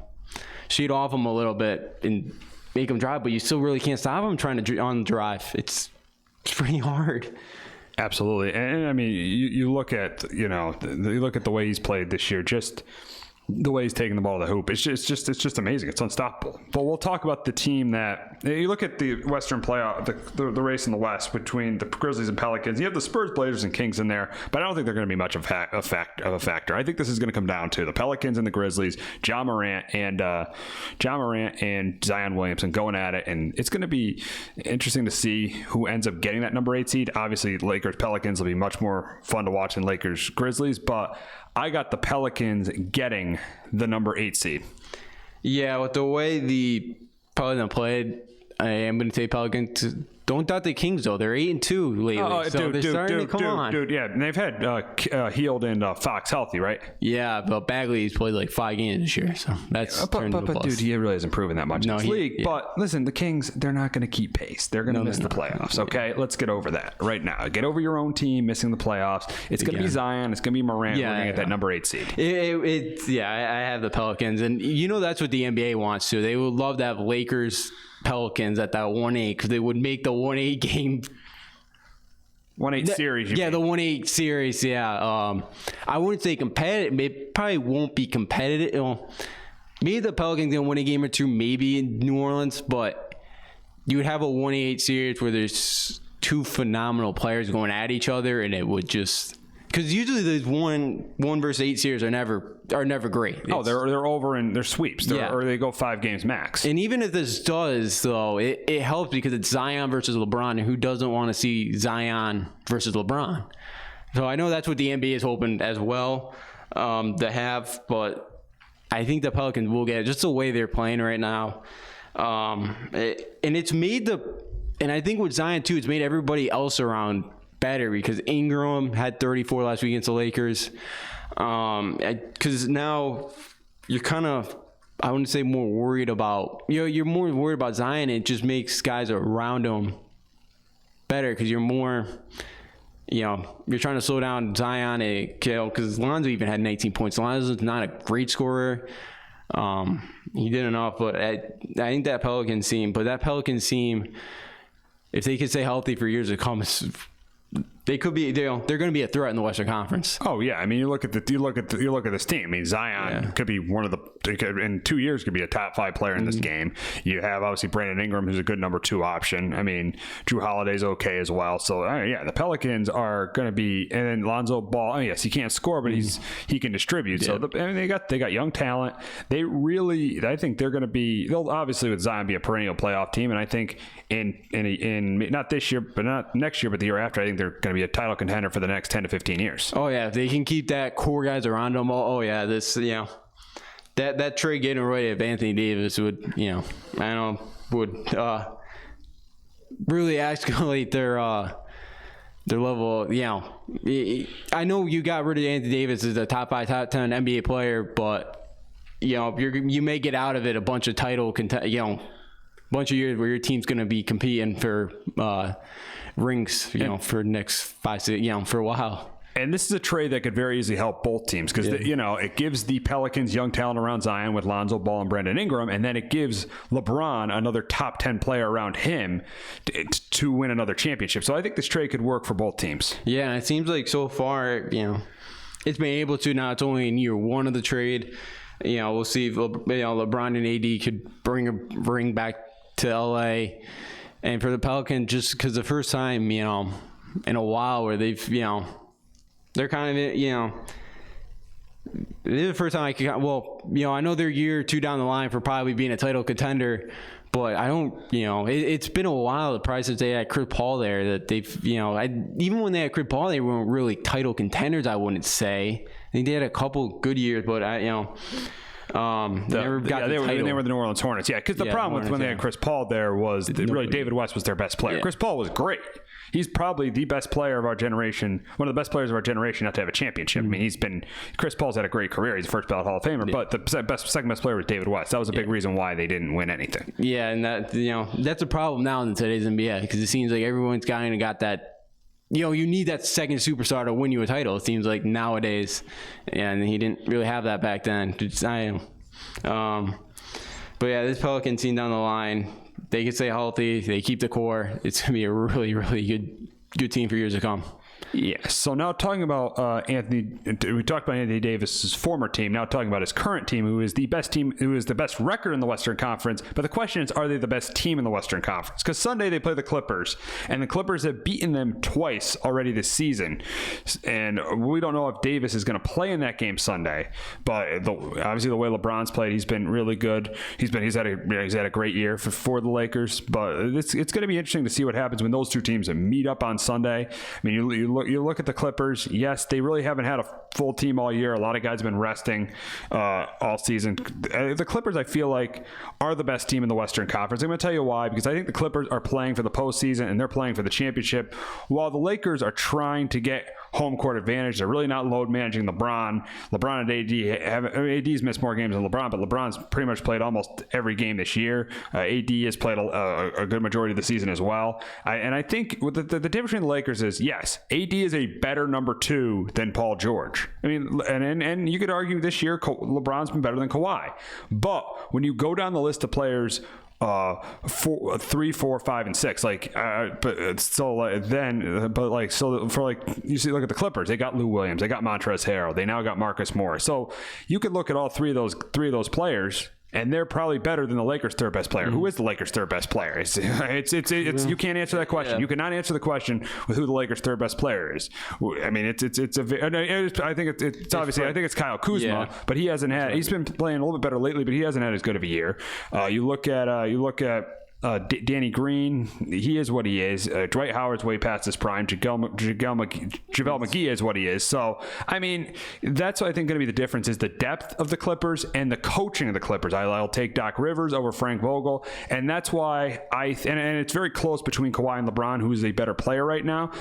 sheet off them a little bit and make them drive, but you still really can't stop them trying to on drive. It's pretty hard. Absolutely. And I mean, you look at, you look at the way he's played this year, just the way he's taking the ball to the hoop. It's just amazing. It's unstoppable. But we'll talk about the team that you look at the Western playoff, the race in the West between the Grizzlies and Pelicans. You have the Spurs, Blazers, and Kings in there, but I don't think they're going to be much of a factor. I think this is going to come down to the Pelicans and the Grizzlies, John Morant and Zion Williamson going at it, and it's going to be interesting to see who ends up getting that number 8 seed. Obviously, Lakers Pelicans will be much more fun to watch than Lakers Grizzlies, but I got the Pelicans getting the number 8 seed. Yeah, with the way the Pelicans played, I am going to say Pelicans. Don't doubt the Kings, though. They're 8-2 lately. So they're starting to come on. Yeah, and they've had Heald and Fox healthy, right? Yeah, but Bagley's played like 5 games this year, so that's turned to a plus. Dude, he really hasn't proven that much in this league. Yeah. But listen, the Kings, they're not going to keep pace. They're going to miss the playoffs, okay? Let's get over that right now. Get over your own team missing the playoffs. It's going to be Zion. It's going to be Morant. We're going to get that number 8 seed. I have the Pelicans, and that's what the NBA wants to. They would love to have Lakers Pelicans at that 1-8 because they would make the 1-8 game 1-8 series. The 1-8 series. Yeah. I wouldn't say competitive. It probably won't be competitive. Maybe the Pelicans gonna win a game or two, maybe in New Orleans, but you would have a 1-8 series where there's 2 phenomenal players going at each other, and it would just. Because usually those 1 versus 8 series are never great. They're over and they're sweeps, or they go 5 games max. And even if this does, though, it helps because it's Zion versus LeBron, and who doesn't want to see Zion versus LeBron? So I know that's what the NBA is hoping as well to have, but I think the Pelicans will get it, just the way they're playing right now. And it's made and I think with Zion too, it's made everybody else around better because Ingram had 34 last week against the Lakers. Because now you're kind of, I wouldn't say more worried about, you're more worried about Zion. It just makes guys around him better because you're more, you're trying to slow down Zion because Lonzo even had 19 points. Lonzo's not a great scorer. He did enough, but I think that Pelicans team, if they could stay healthy for years to come, they could be. They're going to be a threat in the Western Conference. Oh yeah, I mean you look at this team. I mean Zion could be one of in 2 years could be a top 5 player in this game. You have obviously Brandon Ingram, who's a good number 2 option. I mean Drew Holiday's okay as well. So the Pelicans are going to be, and then Lonzo Ball. Oh, yes, he can't score, but he can distribute. Yeah. So they got young talent. I think they're going to be. They'll obviously with Zion be a perennial playoff team, and I think in not this year, but not next year, but the year after, I think they're going to be a title contender for the next 10 to 15 years. Oh yeah, if they can keep that core guys around them. That trade getting rid of Anthony Davis would would really escalate their level. I know you got rid of Anthony Davis as a top 5, top 10 NBA player, but you may get out of it a bunch of bunch of years where your team's going to be competing for rings, for the next 5, 6, for a while. And this is a trade that could very easily help both teams because, it gives the Pelicans young talent around Zion with Lonzo Ball and Brandon Ingram, and then it gives LeBron another top 10 player around him to win another championship. So I think this trade could work for both teams. Yeah, and it seems like so far, it's been able to. Now it's only in year 1 of the trade. We'll see if LeBron and AD could bring a ring back to LA. And for the Pelicans, just because the first time, in a while where they've, they're kind of, this is the first time I know they're year 2 down the line for probably being a title contender, but I don't, it's been a while, probably since they had Chris Paul there, that they've, even when they had Chris Paul, they weren't really title contenders, I wouldn't say. I think they had a couple good years, but never got the title. They were the New Orleans Hornets. Yeah, because the problem with when they had Chris Paul there was really David West was their best player. Yeah. Chris Paul was great. He's probably the best player of our generation, one of the best players of our generation not to have a championship. Mm-hmm. I mean, Chris Paul's had a great career. He's a first ballot Hall of Famer, but the second best player was David West. That was a big reason why they didn't win anything. Yeah, and that that's a problem now in today's NBA because it seems like everyone's got that you need that second superstar to win you a title, it seems like nowadays. And he didn't really have that back then. But yeah, this Pelican team down the line, they can stay healthy. They keep the core. It's going to be a really, really good team for years to come. Yeah. So now talking about we talked about Anthony Davis's former team. Now talking about his current team, who is the best record in the Western Conference. But the question is, are they the best team in the Western Conference? Because Sunday they play the Clippers, and the Clippers have beaten them twice already this season. And we don't know if Davis is going to play in that game Sunday. But obviously the way LeBron's played, he's been really good. He's had a great year for the Lakers. But it's going to be interesting to see what happens when those two teams meet up on Sunday. I mean, you look at the Clippers. Yes, they really haven't had a full team all year. A lot of guys have been resting all season. The Clippers, I feel like, are the best team in the Western Conference. I'm going to tell you why, because I think the Clippers are playing for the postseason and they're playing for the championship, while the Lakers are trying to get home court advantage. They're really not load managing LeBron. LeBron and AD's missed more games than LeBron, but LeBron's pretty much played almost every game this year. AD has played a good majority of the season as well. And I think the difference between the Lakers is, yes, AD is a better number 2 than Paul George. I mean, and you could argue this year LeBron's been better than Kawhi. But when you go down the list of players, 3, 4, 5, and 6. So you see, look at the Clippers. They got Lou Williams. They got Montrezl Harrell. They now got Marcus Morris. So you could look at all three of those players, and they're probably better than the Lakers' third best player. Who is the Lakers' third best player? It's you can't answer that question. Yeah. You cannot answer the question with who the Lakers' third best player is. I mean, I think it's Kyle Kuzma, but he hasn't had. He's been playing a little bit better lately, but he hasn't had as good of a year. You look at Danny Green, he is what he is. Dwight Howard's way past his prime. JaVale McGee is what he is. So, I mean, that's what I think going to be the difference is the depth of the Clippers and the coaching of the Clippers. I'll take Doc Rivers over Frank Vogel, and that's why and it's very close between Kawhi and LeBron, who is a better player right now.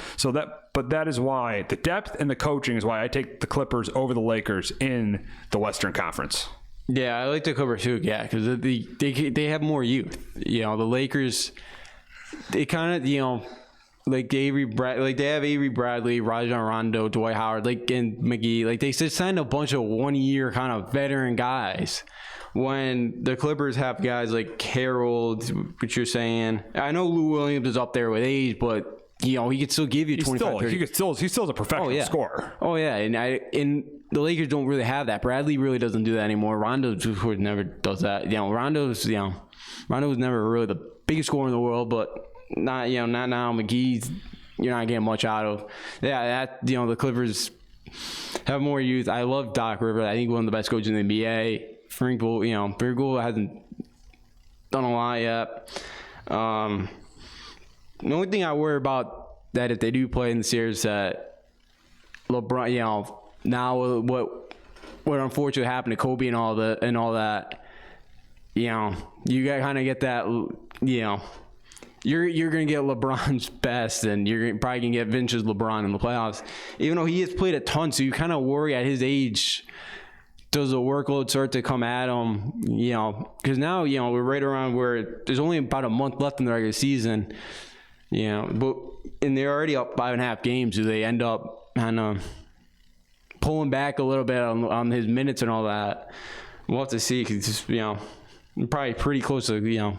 But that is why the depth and the coaching is why I take the Clippers over the Lakers in the Western Conference. Yeah, I like the Clippers too. Yeah, because they have more youth. The Lakers, they kind of they have Avery Bradley, Rajon Rondo, Dwight Howard, and McGee. They signed a bunch of 1-year kind of veteran guys. When the Clippers have guys like Harold, what you're saying, I know Lou Williams is up there with age, but he could still give you 25, 30. He's still a professional scorer. Oh yeah, and the Lakers don't really have that. Bradley really doesn't do that anymore. Rondo never does that. Rondo was never really the biggest scorer in the world, but not now. McGee's you're not getting much out of. Yeah, the Clippers have more youth. I love Doc Rivers. I think one of the best coaches in the NBA. Frank Vogel hasn't done a lot yet. The only thing I worry about that if they do play in the series that LeBron, now what unfortunately happened to Kobe and all that, you got kind of get that, you're gonna get LeBron's best, and you're probably gonna get vintage LeBron in the playoffs, even though he has played a ton. So you kind of worry at his age. Does the workload start to come at him? Because now we're right around where there's only about a month left in the regular season. And they're already up 5.5 games. Do they end up kind of pulling back a little bit on his minutes and all that? We'll have to see. Because probably pretty close to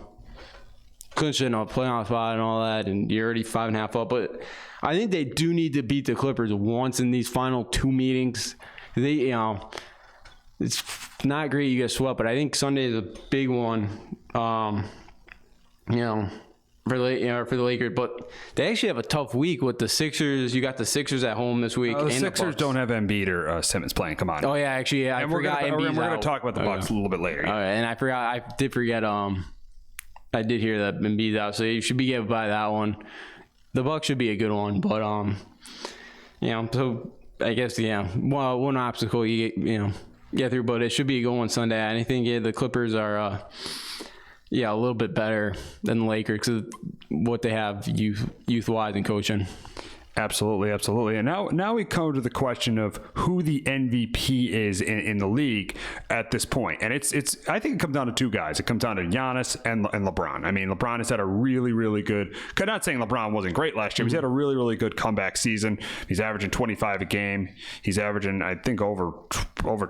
clinching a playoff spot and all that, and you're already 5.5 up. But I think they do need to beat the Clippers once in these final 2 meetings. They it's not great you get swept, but I think Sunday is a big one. For the Lakers, but they actually have a tough week with the Sixers. You got the Sixers at home this week. The Sixers don't have Embiid or Simmons playing. Come on. Oh yeah, actually, I forgot. We're going to talk about the Bucks a little bit later. And I forgot. I did forget. I did hear that Embiid's out, so you should be given by that one. The Bucks should be a good one, but so I guess well, one obstacle you get through, but it should be a good one Sunday. And I think the Clippers are. A little bit better than the Lakers because what they have youth-wise and coaching. Absolutely, absolutely. And now we come to the question of who the MVP is in the league at this point. And it's I think it comes down to two guys. It comes down to Giannis and LeBron. I mean, LeBron has had a really, really good, not saying LeBron wasn't great last year, but he's had a really, really good comeback season. He's averaging 25 a game. He's averaging, I think, over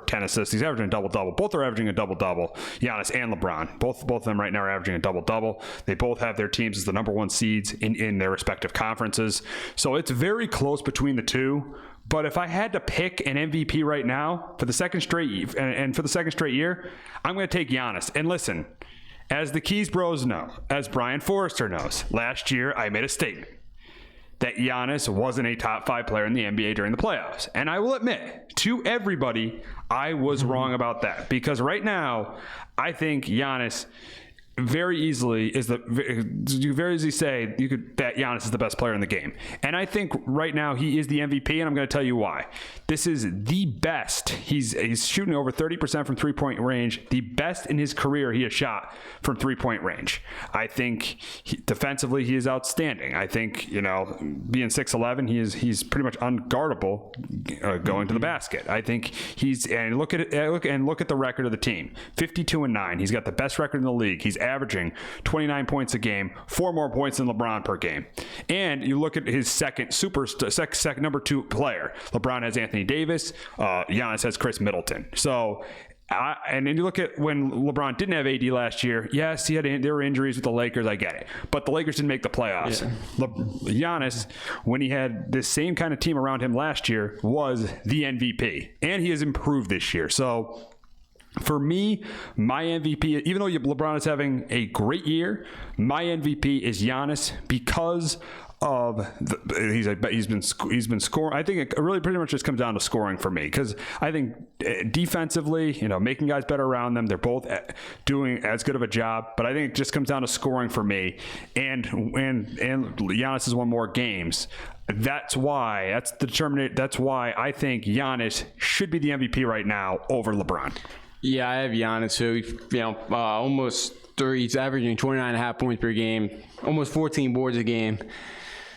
10 assists. He's averaging a double-double. Both are averaging a double-double, Giannis and LeBron. Both of them right now are averaging a double-double. They both have their teams as the number one seeds in their respective conferences. So it's very close between the two. But if I had to pick an MVP right now for the second straight and for the second straight year, I'm going to take Giannis. And listen, as the Keys Bros know, as Brian Forrester knows, last year I made a statement that Giannis wasn't a top 5 player in the NBA during the playoffs. And I will admit to everybody, I was wrong about that, because right now I think Giannis very easily you very easily say you could bet Giannis is the best player in the game. And I think right now he is the MVP, and I'm going to tell you why. This is the best. He's shooting over 30% from three-point range, the best in his career he has shot from three-point range. I think defensively he is outstanding. I think, being 6'11", he's pretty much unguardable going to the basket. I think look at the record of the team. 52-9. He's got the best record in the league. He's averaging 29 points a game, 4 more points than LeBron per game. And you look at his second number 2 player. LeBron has Anthony Davis. Giannis has Chris Middleton. So, and then you look at when LeBron didn't have AD last year. Yes, there were injuries with the Lakers. I get it, but the Lakers didn't make the playoffs. Yeah. Giannis, when he had this same kind of team around him last year, was the MVP, and he has improved this year. So, for me, my MVP, even though LeBron is having a great year, my MVP is Giannis because of he's been scoring. I think it really pretty much just comes down to scoring for me, because I think defensively, making guys better around them, they're both doing as good of a job. But I think it just comes down to scoring for me, and Giannis has won more games. That's why I think Giannis should be the MVP right now over LeBron. Yeah, I have Giannis, who, almost 3. He's averaging 29.5 points per game, almost 14 boards a game,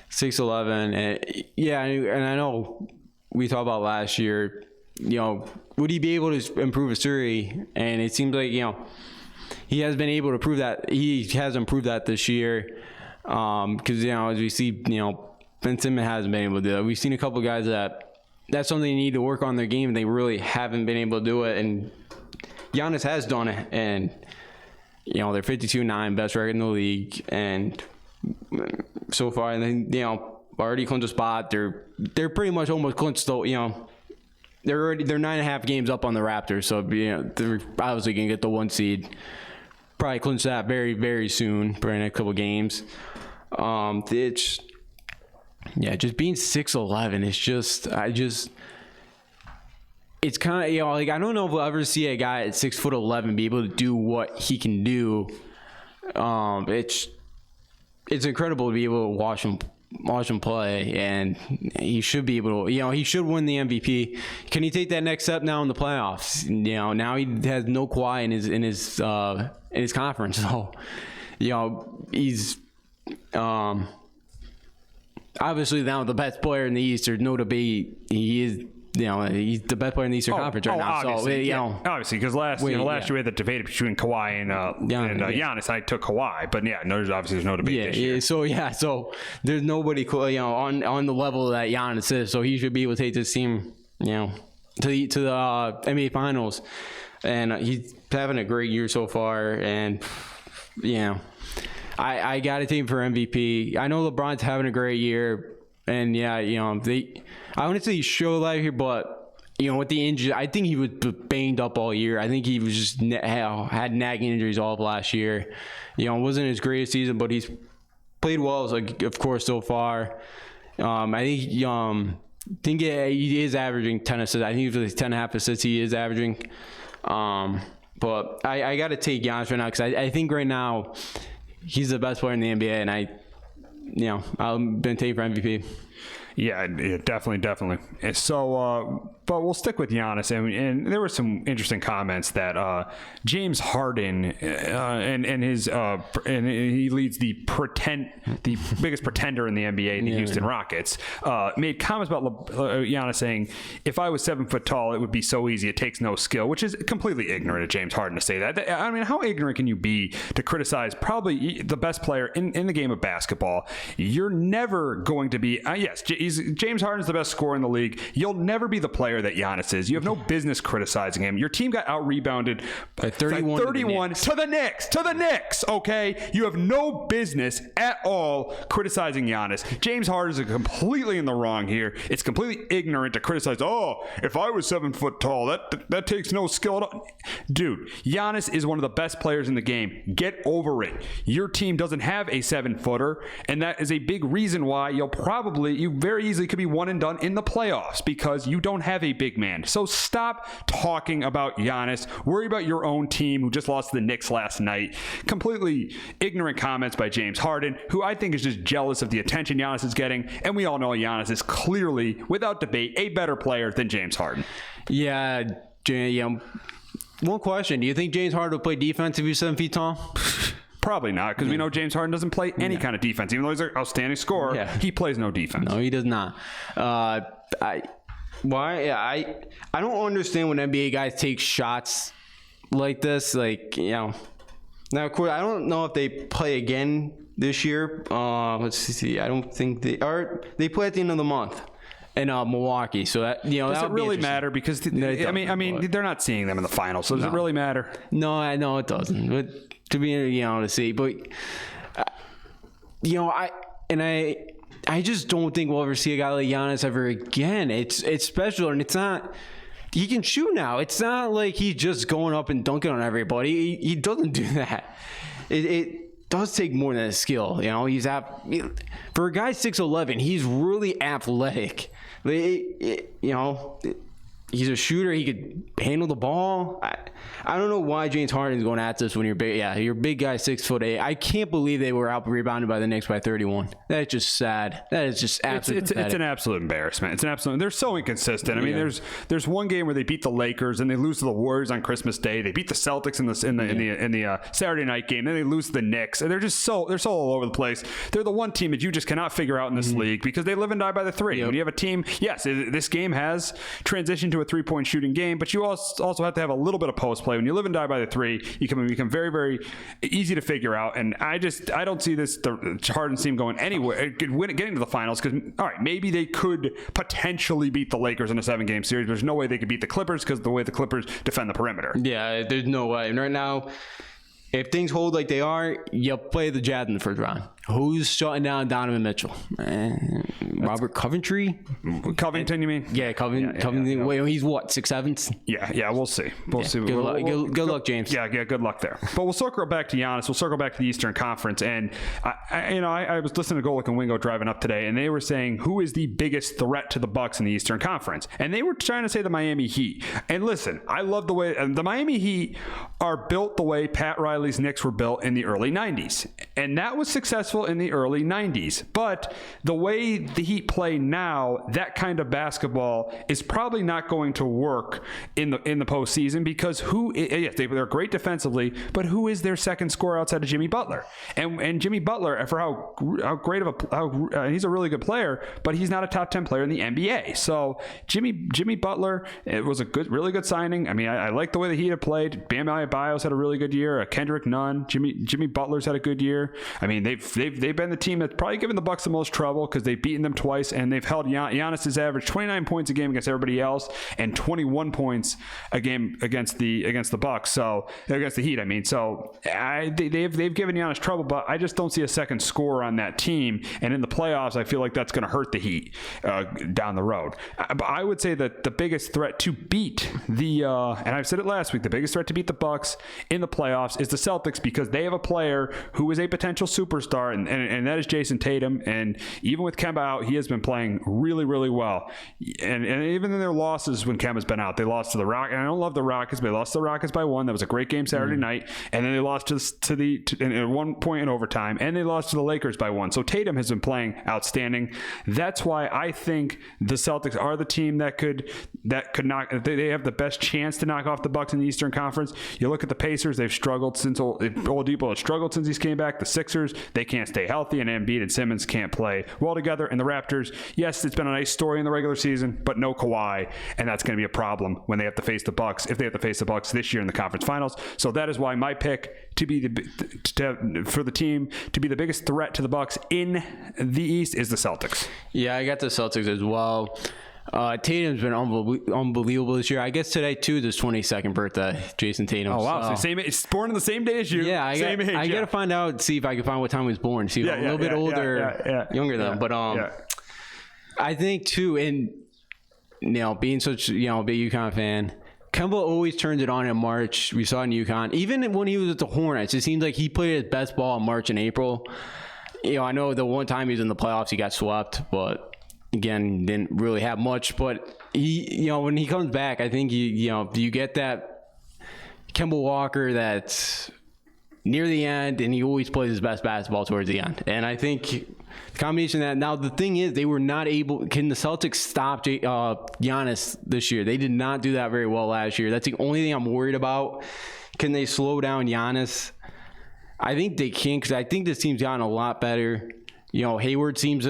6'11". And I know we talked about last year, would he be able to improve his three? And it seems like, he has been able to prove that. He has improved that this year. Because, as we see, Ben Simmons hasn't been able to do that. We've seen a couple of guys that's something they need to work on their game, and they really haven't been able to do it. And Giannis has done it, and they're 52-9, best record in the league, and so far, and then already clinched a spot. They're pretty much almost clinched. They're 9.5 games up on the Raptors, so they're obviously gonna get the 1 seed. Probably clinch that very, very soon for the next couple games. Just being 6'11", it's kind of, I don't know if we'll ever see a guy at 6'11" be able to do what he can do. It's incredible to be able to watch him play, and he should be able to, he should win the MVP. Can he take that next step now in the playoffs? Now he has no Kawhi in his conference, so he's obviously now the best player in the East. There's no debate. He is. He's the best player in the Eastern Conference right now. Obviously, obviously, because last year we had the debate between Kawhi and Giannis. I took Kawhi, but there's no debate this year. So there's nobody on the level that Giannis is. So he should be able to take this team, to the NBA Finals, and he's having a great year so far. And I got to take him for MVP. I know LeBron's having a great year. And I wouldn't say he showed life here, but with the injury, I think he was banged up all year. I think he was just had nagging injuries all of last year. It wasn't his greatest season, but he's played well, of course, so far. I think he is averaging 10 assists. I think he's 10.5 assists he is averaging. But I got to take Giannis right now, because I think right now he's the best player in the NBA, and I've been taking for MVP. Yeah, definitely. And so, but we'll stick with Giannis. And there were some interesting comments that James Harden and he leads the biggest pretender in the NBA, the Houston Rockets, made comments about Giannis saying, "If I was 7 foot tall, it would be so easy. It takes no skill," which is completely ignorant of James Harden to say that. I mean, how ignorant can you be to criticize probably the best player in the game of basketball? You're never going to be. Yes, James Harden's the best scorer in the league. You'll never be the player that Giannis is. You have no business criticizing him. Your team got out-rebounded by 31 to the Knicks, okay? You have no business at all criticizing Giannis. James Harden is completely in the wrong here. It's completely ignorant to criticize, if I was 7 foot tall, that takes no skill at all. Dude, Giannis is one of the best players in the game. Get over it. Your team doesn't have a 7-footer, and that is a big reason why you very easily could be one and done in the playoffs because you don't have a big man. So stop talking about Giannis. Worry about your own team who just lost to the Knicks last night. Completely ignorant comments by James Harden, who I think is just jealous of the attention Giannis is getting. And we all know Giannis is clearly, without debate, a better player than James Harden. Yeah. One question. Do you think James Harden would play defense if he was 7 feet tall? Probably not, because we know James Harden doesn't play any kind of defense. Even though he's an outstanding scorer, he plays no defense. No, he does not. I don't understand when NBA guys take shots like this. Now, of course, I don't know if they play again this year. Let's see. I don't think they play at the end of the month in Milwaukee. So that does it really matter? Because they're not seeing them in the finals. So does it really matter? No, it doesn't. But to be to see, but I just don't think we'll ever see a guy like Giannis ever again. It's special, and it's not. He can shoot now. It's not like he's just going up and dunking on everybody. He doesn't do that. It does take more than a skill. He's for a guy 6'11", he's really athletic. He's a shooter. He could handle the ball. I don't know why James Harden's going at this when you're big. Yeah, you're a big guy, 6'8". I can't believe they were out rebounded by the Knicks by 31. That's just sad. That is just absolutely. It's an absolute embarrassment. It's an absolute. They're so inconsistent. I mean, there's one game where they beat the Lakers and they lose to the Warriors on Christmas Day. They beat the Celtics in the Saturday night game. Then they lose to the Knicks. And they're so all over the place. They're the one team that you just cannot figure out in this league because they live and die by the three. Yep. When you have a team, yes, this game has transitioned to a 3-point shooting game, but you also have to have a little bit of post play. When you live and die by the three, you can become very, very easy to figure out. And I don't see the Harden team going anywhere, getting to the finals because, all right, maybe they could potentially beat the Lakers in a 7-game series. There's no way they could beat the Clippers because of the way the Clippers defend the perimeter. Yeah, there's no way. And right now, if things hold like they are, you play the Jazz in the first round. Who's shutting down Donovan Mitchell? Robert Covington, you mean? Yeah, Covington. Yeah. Wait, he's what, 6'7"? Yeah, we'll see. We'll see. Good luck, James. Yeah, good luck there. But we'll circle back to Giannis. We'll circle back to the Eastern Conference. And I was listening to Golick and Wingo driving up today, and they were saying who is the biggest threat to the Bucks in the Eastern Conference, and they were trying to say the Miami Heat. And listen, I love the way the Miami Heat are built the way Pat Riley's Knicks were built in the early 90s, and that was successful in the early 90s. But the way the Heat play now, that kind of basketball is probably not going to work in the postseason because they're great defensively, but who is their second scorer outside of Jimmy Butler? And Jimmy Butler, for how great of he's a really good player, but he's not a top 10 player in the NBA. So Jimmy Butler, it was a really good signing. I mean, I like the way the Heat have played. Bam Adebayo's had a really good year. Kendrick Nunn, Jimmy Butler's had a good year. I mean, they've been the team that's probably given the Bucks the most trouble because they've beaten them twice, and they've held Giannis's average 29 points a game against everybody else and 21 points a game against the Bucks. So against the Heat, I mean. So they've given Giannis trouble, but I just don't see a second scorer on that team. And in the playoffs, I feel like that's going to hurt the Heat down the road. But I would say that the biggest threat to beat and I've said it last week, the biggest threat to beat the Bucks in the playoffs is the Celtics because they have a player who is a potential superstar and that is Jason Tatum. And even with Kemba out, he has been playing really, really well. And even in their losses when Kemba's been out, they lost to the Rockets. And I don't love the Rockets, but they lost to the Rockets by 1. That was a great game Saturday night. And then they lost at 1 point in overtime, and they lost to the Lakers by 1. So Tatum has been playing outstanding. That's why I think the Celtics are the team that could knock. They have the best chance to knock off the Bucks in the Eastern Conference. You look at the Pacers; they've struggled since Oladipo has struggled since he's came back. The Sixers, they can't stay healthy, and Embiid and Simmons can't play well together. And the Raptors, yes, it's been a nice story in the regular season, but no Kawhi, and that's going to be a problem when they have to face the Bucks. If they have to face the Bucks this year in the conference finals, so that is why my pick to be for the team to be the biggest threat to the Bucks in the East is the Celtics. Yeah, I got the Celtics as well. Tatum's been unbelievable this year. I guess today too is his 22nd birthday, Jason Tatum. Oh wow! So same. It's born on the same day as you. Yeah, I got to find out, see if I can find what time he was born. See, a little bit older, younger than him. But I think too, and being such a big UConn fan, Kemba always turns it on in March. We saw it in UConn. Even when he was at the Hornets, it seems like he played his best ball in March and April. I know the one time he was in the playoffs, he got swept, but again, didn't really have much. But he, when he comes back, I think you get that Kemba Walker that's near the end, and he always plays his best basketball towards the end. And I think the combination of that. Now the thing is, they were not able. Can the Celtics stop Giannis this year? They did not do that very well last year. That's the only thing I'm worried about. Can they slow down Giannis? I think they can, because I think this team's gotten a lot better. Hayward seems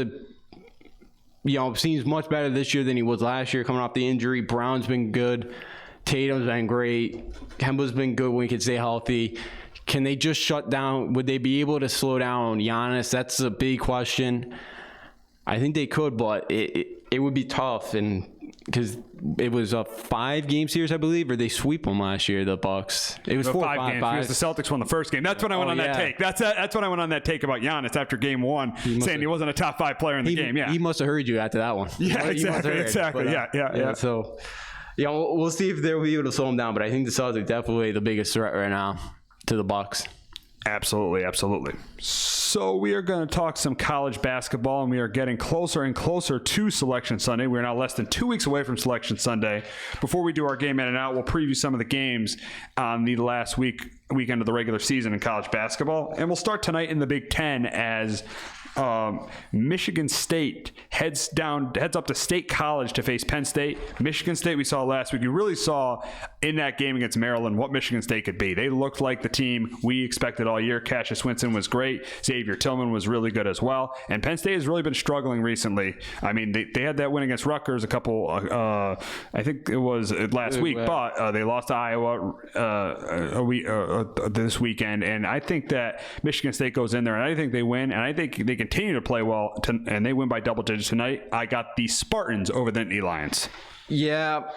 much better this year than he was last year coming off the injury. Brown's been good. Tatum's been great. Kemba's been good when he can stay healthy. Can they just shut down? Would they be able to slow down Giannis? That's a big question. I think they could, but it would be tough, and because it was a 5-game series, I believe, or they sweep them last year, the Bucks. It was 4 or 5 games. Because the Celtics won the first game. That's when I went on that take. That's when I went on that take about Giannis after game 1, saying he wasn't a top 5 player in the game. Yeah, he must have heard you after that one. Yeah, exactly. Yeah. So, we'll see if they'll be able to slow him down. But I think the Celtics are definitely the biggest threat right now to the Bucks. Absolutely. So we are going to talk some college basketball, and we are getting closer and closer to Selection Sunday. We're now less than 2 weeks away from Selection Sunday. Before we do our game in and out, we'll preview some of the games on the last weekend of the regular season in college basketball. And we'll start tonight in the Big Ten as Michigan State heads up to State College to face Penn State. Michigan State, we saw last week. You really saw in that game against Maryland what Michigan State could be. They looked like the team we expected all year. Cassius Winston was great. Xavier Tillman was really good as well. And Penn State has really been struggling recently. I mean, they had that win against Rutgers I think it was last week, but they lost to Iowa this weekend. And I think that Michigan State goes in there, and I think they win, and I think they continue to play well, and they win by double digits tonight. I got the Spartans over the Nittany Lions. Yeah,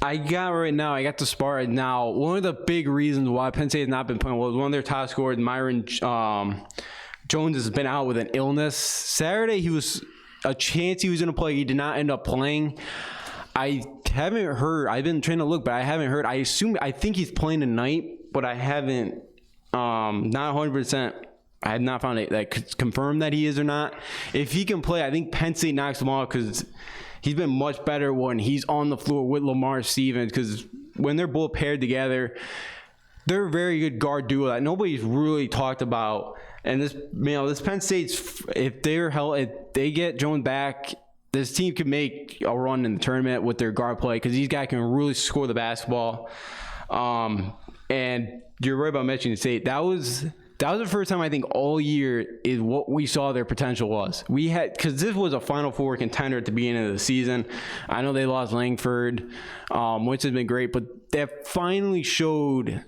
I got the Spartans. Now, one of the big reasons why Penn State has not been playing well is one of their top scorers, Myron Jones, has been out with an illness. Saturday, he was a chance he was going to play. He did not end up playing. I haven't heard. I've been trying to look, but I haven't heard. I think he's playing tonight, but I haven't. Not 100%. I have not found it that confirmed that he is or not. If he can play, I think Penn State knocks him off, because he's been much better when he's on the floor with Lamar Stevens, because when they're both paired together, they're a very good guard duo that nobody's really talked about. And this Penn State's, if they get Jones back, this team can make a run in the tournament with their guard play, because these guys can really score the basketball. And you're right about Michigan State. That was the first time I think all year is what we saw their potential was. Because this was a Final Four contender at the beginning of the season. I know they lost Langford, which has been great, but they finally showed.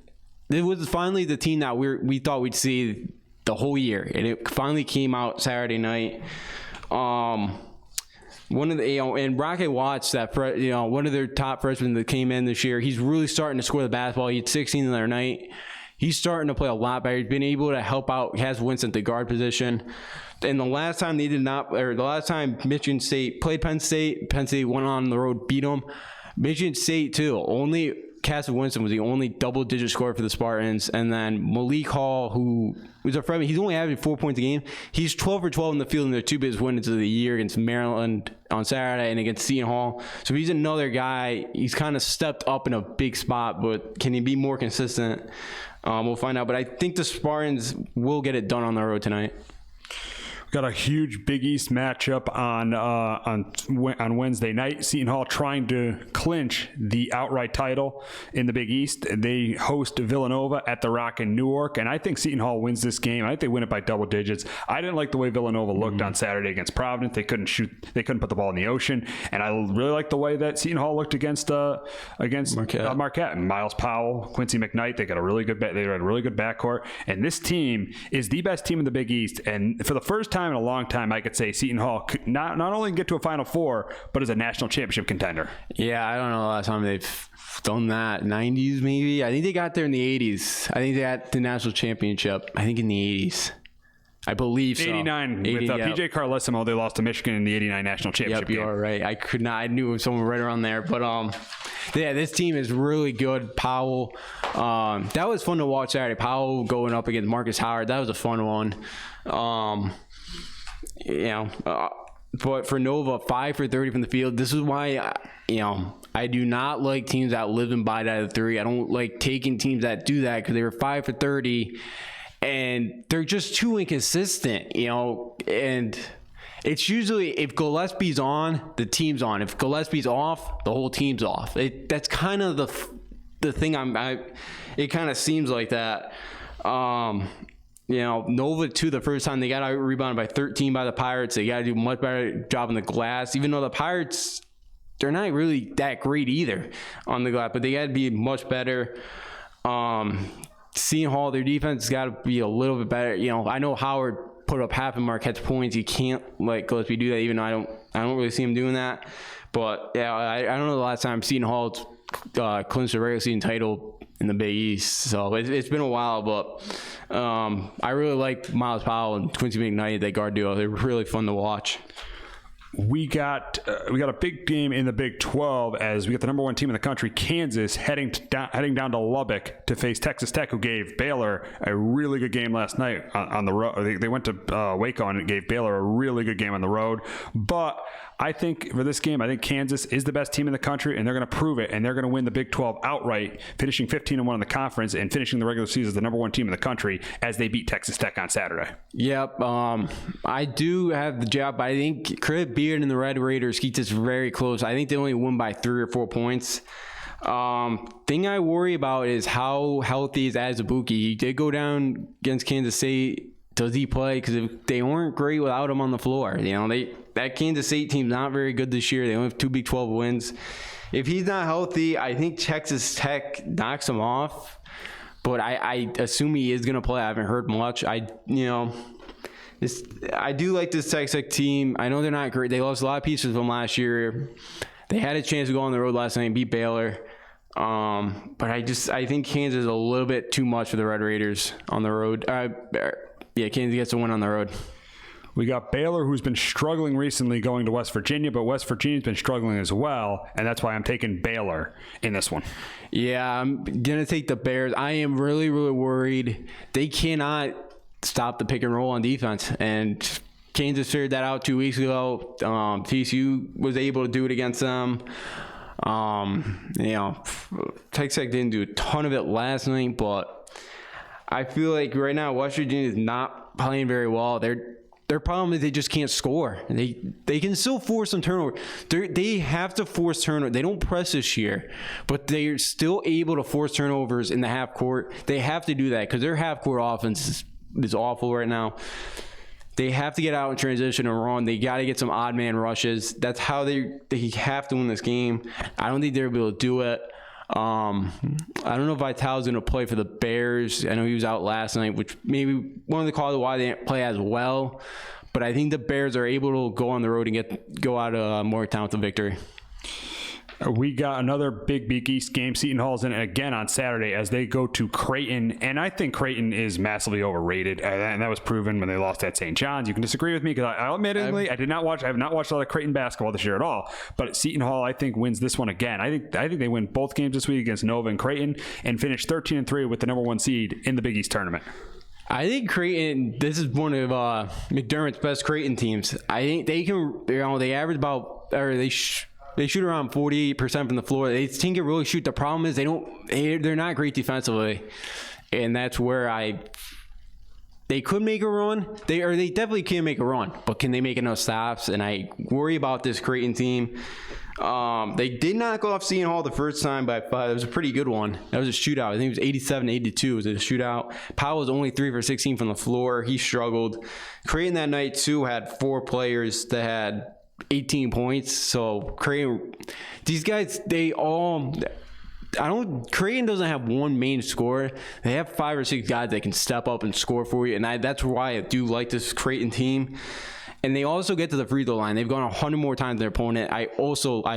It was finally the team that we thought we'd see the whole year, and it finally came out Saturday night. One of the and Rocket Watts, one of their top freshmen that came in this year, he's really starting to score the basketball. He had 16 the other night. He's starting to play a lot better. He's been able to help out. He has Winston at the guard position. And the last time Michigan State played Penn State went on the road, beat them. Michigan State too. Only Cassie Winston was the only double-digit scorer for the Spartans, and then Malik Hall, who was a freshman, he's only averaging 4 points a game. He's 12 for 12 in the field in their two biggest wins of the year against Maryland on Saturday and against Seton Hall. So he's another guy. He's kind of stepped up in a big spot, but can he be more consistent? We'll find out. But I think the Spartans will get it done on the road tonight. Got a huge Big East matchup on Wednesday night. Seton Hall trying to clinch the outright title in the Big East. They host Villanova at the Rock in Newark, and I think Seton Hall wins this game. I think they win it by double digits. I didn't like the way Villanova looked on Saturday against Providence. They couldn't shoot. They couldn't put the ball in the ocean, and I really like the way that Seton Hall looked against Marquette. And Miles Powell, Quincy McKnight. They got a really good. They had a really good backcourt, and this team is the best team in the Big East. And for the first time in a long time, I could say Seton Hall could not only get to a Final Four, but is a national championship contender. Yeah, I don't know the last time they've done that. 90s maybe? I think they got there in the 80s. I think they got the national championship, I think in the 80s. I believe so. 89 with PJ Carlesimo, they lost to Michigan in the 89 national championship game. You are right. I knew it was someone right around there. But yeah, this team is really good. Powell, that was fun to watch Saturday. Powell going up against Marcus Howard, that was a fun one. But for Nova, 5 for 30 from the field. This is why, I do not like teams that live and bite out of three. I don't like taking teams that do that because they were 5 for 30, and they're just too inconsistent, and it's usually if Gillespie's on, the team's on. If Gillespie's off, the whole team's off. That's kind of the thing. It kind of seems like that. Nova, too, the first time they got out rebounded by 13 by the Pirates. They got to do a much better job on the glass, even though the Pirates, they're not really that great either on the glass, but they got to be much better. Seton Hall, their defense has got to be a little bit better. I know Howard put up half of Marquette's points. You can't let Gillespie do that, even though I don't really see him doing that. But, yeah, I don't know the last time Seton Hall clinched a regular season title in the Big East. So it's been a while, but I really like Miles Powell and Quincy McKnight, that guard duo. They're really fun to watch. We got a big game in the Big 12 as we got the number one team in the country, Kansas, heading down to Lubbock to face Texas Tech, who gave Baylor a really good game last night on the road. They went to Waco and gave Baylor a really good game on the road. But I think for this game, I think Kansas is the best team in the country, and they're going to prove it, and they're going to win the Big 12 outright, finishing 15-1 in the conference and finishing the regular season as the number one team in the country as they beat Texas Tech on Saturday. Yep. I do have the job, but I think Craig Beard and the Red Raiders keep this very close. I think they only win by 3 or 4 points. Thing I worry about is how healthy is Azubuike. He did go down against Kansas State. Does he play? Because they weren't great without him on the floor. That Kansas State team's not very good this year. They only have 2 Big 12 wins. If he's not healthy, I think Texas Tech knocks him off. But I assume he is going to play. I haven't heard much. I do like this Texas Tech team. I know they're not great. They lost a lot of pieces from last year. They had a chance to go on the road last night and beat Baylor. But I think Kansas is a little bit too much for the Red Raiders on the road. Kansas gets a win on the road. We got Baylor, who's been struggling recently going to West Virginia, but West Virginia's been struggling as well, and that's why I'm taking Baylor in this one. Yeah, I'm going to take the Bears. I am really, really worried. They cannot stop the pick and roll on defense, and Kansas figured that out 2 weeks ago. TCU was able to do it against them. Texas Tech didn't do a ton of it last night, but I feel like right now West Virginia is not playing very well. Their problem is they just can't score. They can still force some turnover. They have to force turnover. They don't press this year, but they're still able to force turnovers in the half court. They have to do that because their half court offense is awful right now. They have to get out in transition and run. They got to get some odd man rushes. That's how they have to win this game. I don't think they're able to do it. I don't know if Vitale's going to play for the Bears. I know he was out last night, which maybe one of the causes why they didn't play as well. But I think the Bears are able to go on the road and go out of Morgantown with a victory. We got another big Big East game. Seton Hall's in it again on Saturday as they go to Creighton, and I think Creighton is massively overrated, and that was proven when they lost at St. John's. You can disagree with me because I admittedly I have not watched a lot of Creighton basketball this year at all. But Seton Hall, I think, wins this one again. I think they win both games this week against Nova and Creighton, and finish 13-3 with the number 1 seed in the Big East tournament. I think Creighton, this is one of McDermott's best Creighton teams. I think they can, they average about, or they shoot around 48% from the floor. They think can really shoot. The problem is they're not great defensively, and that's where they could make a run. They definitely can make a run, but can they make enough stops? And I worry about this Creighton team. They did not go off Seton Hall the first time by 5. It was a pretty good one. That was a shootout. I think it was 87-82. It was a shootout. Powell was only 3 for 16 from the floor. He struggled. Creighton that night, too, had 4 players that had 18 points. So Creighton, these guys, Creighton doesn't have one main scorer. They have 5 or 6 guys that can step up and score for you. And that's why I do like this Creighton team. And they also get to the free throw line. They've gone 100 more times than their opponent. I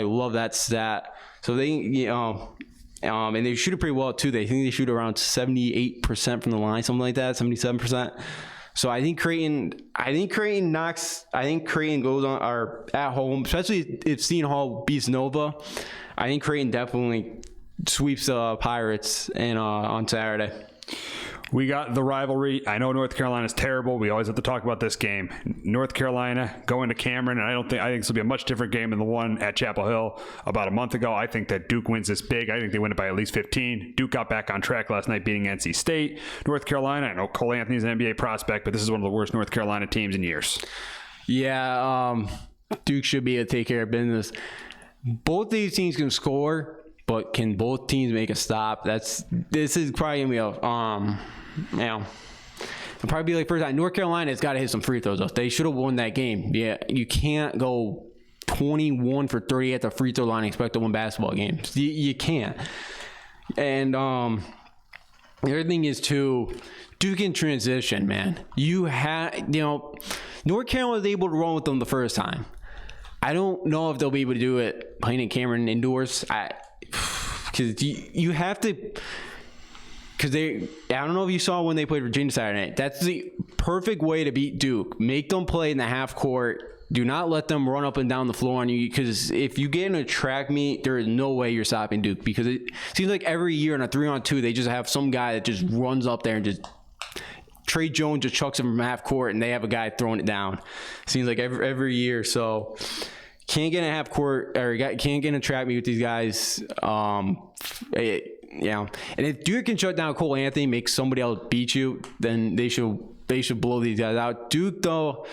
love that stat. So they, and they shoot it pretty well too. They think they shoot around 78% from the line, something like that, 77%. So I think Creighton goes on or at home, especially if Seton Hall beats Nova. I think Creighton definitely sweeps the Pirates on Saturday. We got the rivalry. I know North Carolina is terrible. We always have to talk about this game. North Carolina going to Cameron, and I think this will be a much different game than the one at Chapel Hill about a month ago. I think that Duke wins this big. I think they win it by at least 15. Duke got back on track last night, beating NC State. North Carolina, I know Cole Anthony's an NBA prospect, but this is one of the worst North Carolina teams in years. Yeah, Duke should be able to take care of business. Both these teams can score, but can both teams make a stop? This is probably gonna be it'll probably be like first time. North Carolina's got to hit some free throws though. They should have won that game. Yeah, you can't go 21 for 30 at the free throw line and expect to win basketball games. You can't. And the other thing is too, Duke in transition, man. North Carolina was able to run with them the first time. I don't know if they'll be able to do it playing in Cameron indoors. Because you have to. Because I don't know if you saw when they played Virginia Saturday night. That's the perfect way to beat Duke. Make them play in the half court. Do not let them run up and down the floor on you. Because if you get in a track meet, there is no way you're stopping Duke. Because it seems like every year in a 3-on-2, they just have some guy that just runs up there and just Trey Jones just chucks him from half court, and they have a guy throwing it down. Seems like every year. So can't get in a half court or can't get in a track meet with these guys. And if Duke can shut down Cole Anthony, make somebody else beat you, then they should blow these guys out. Duke, though,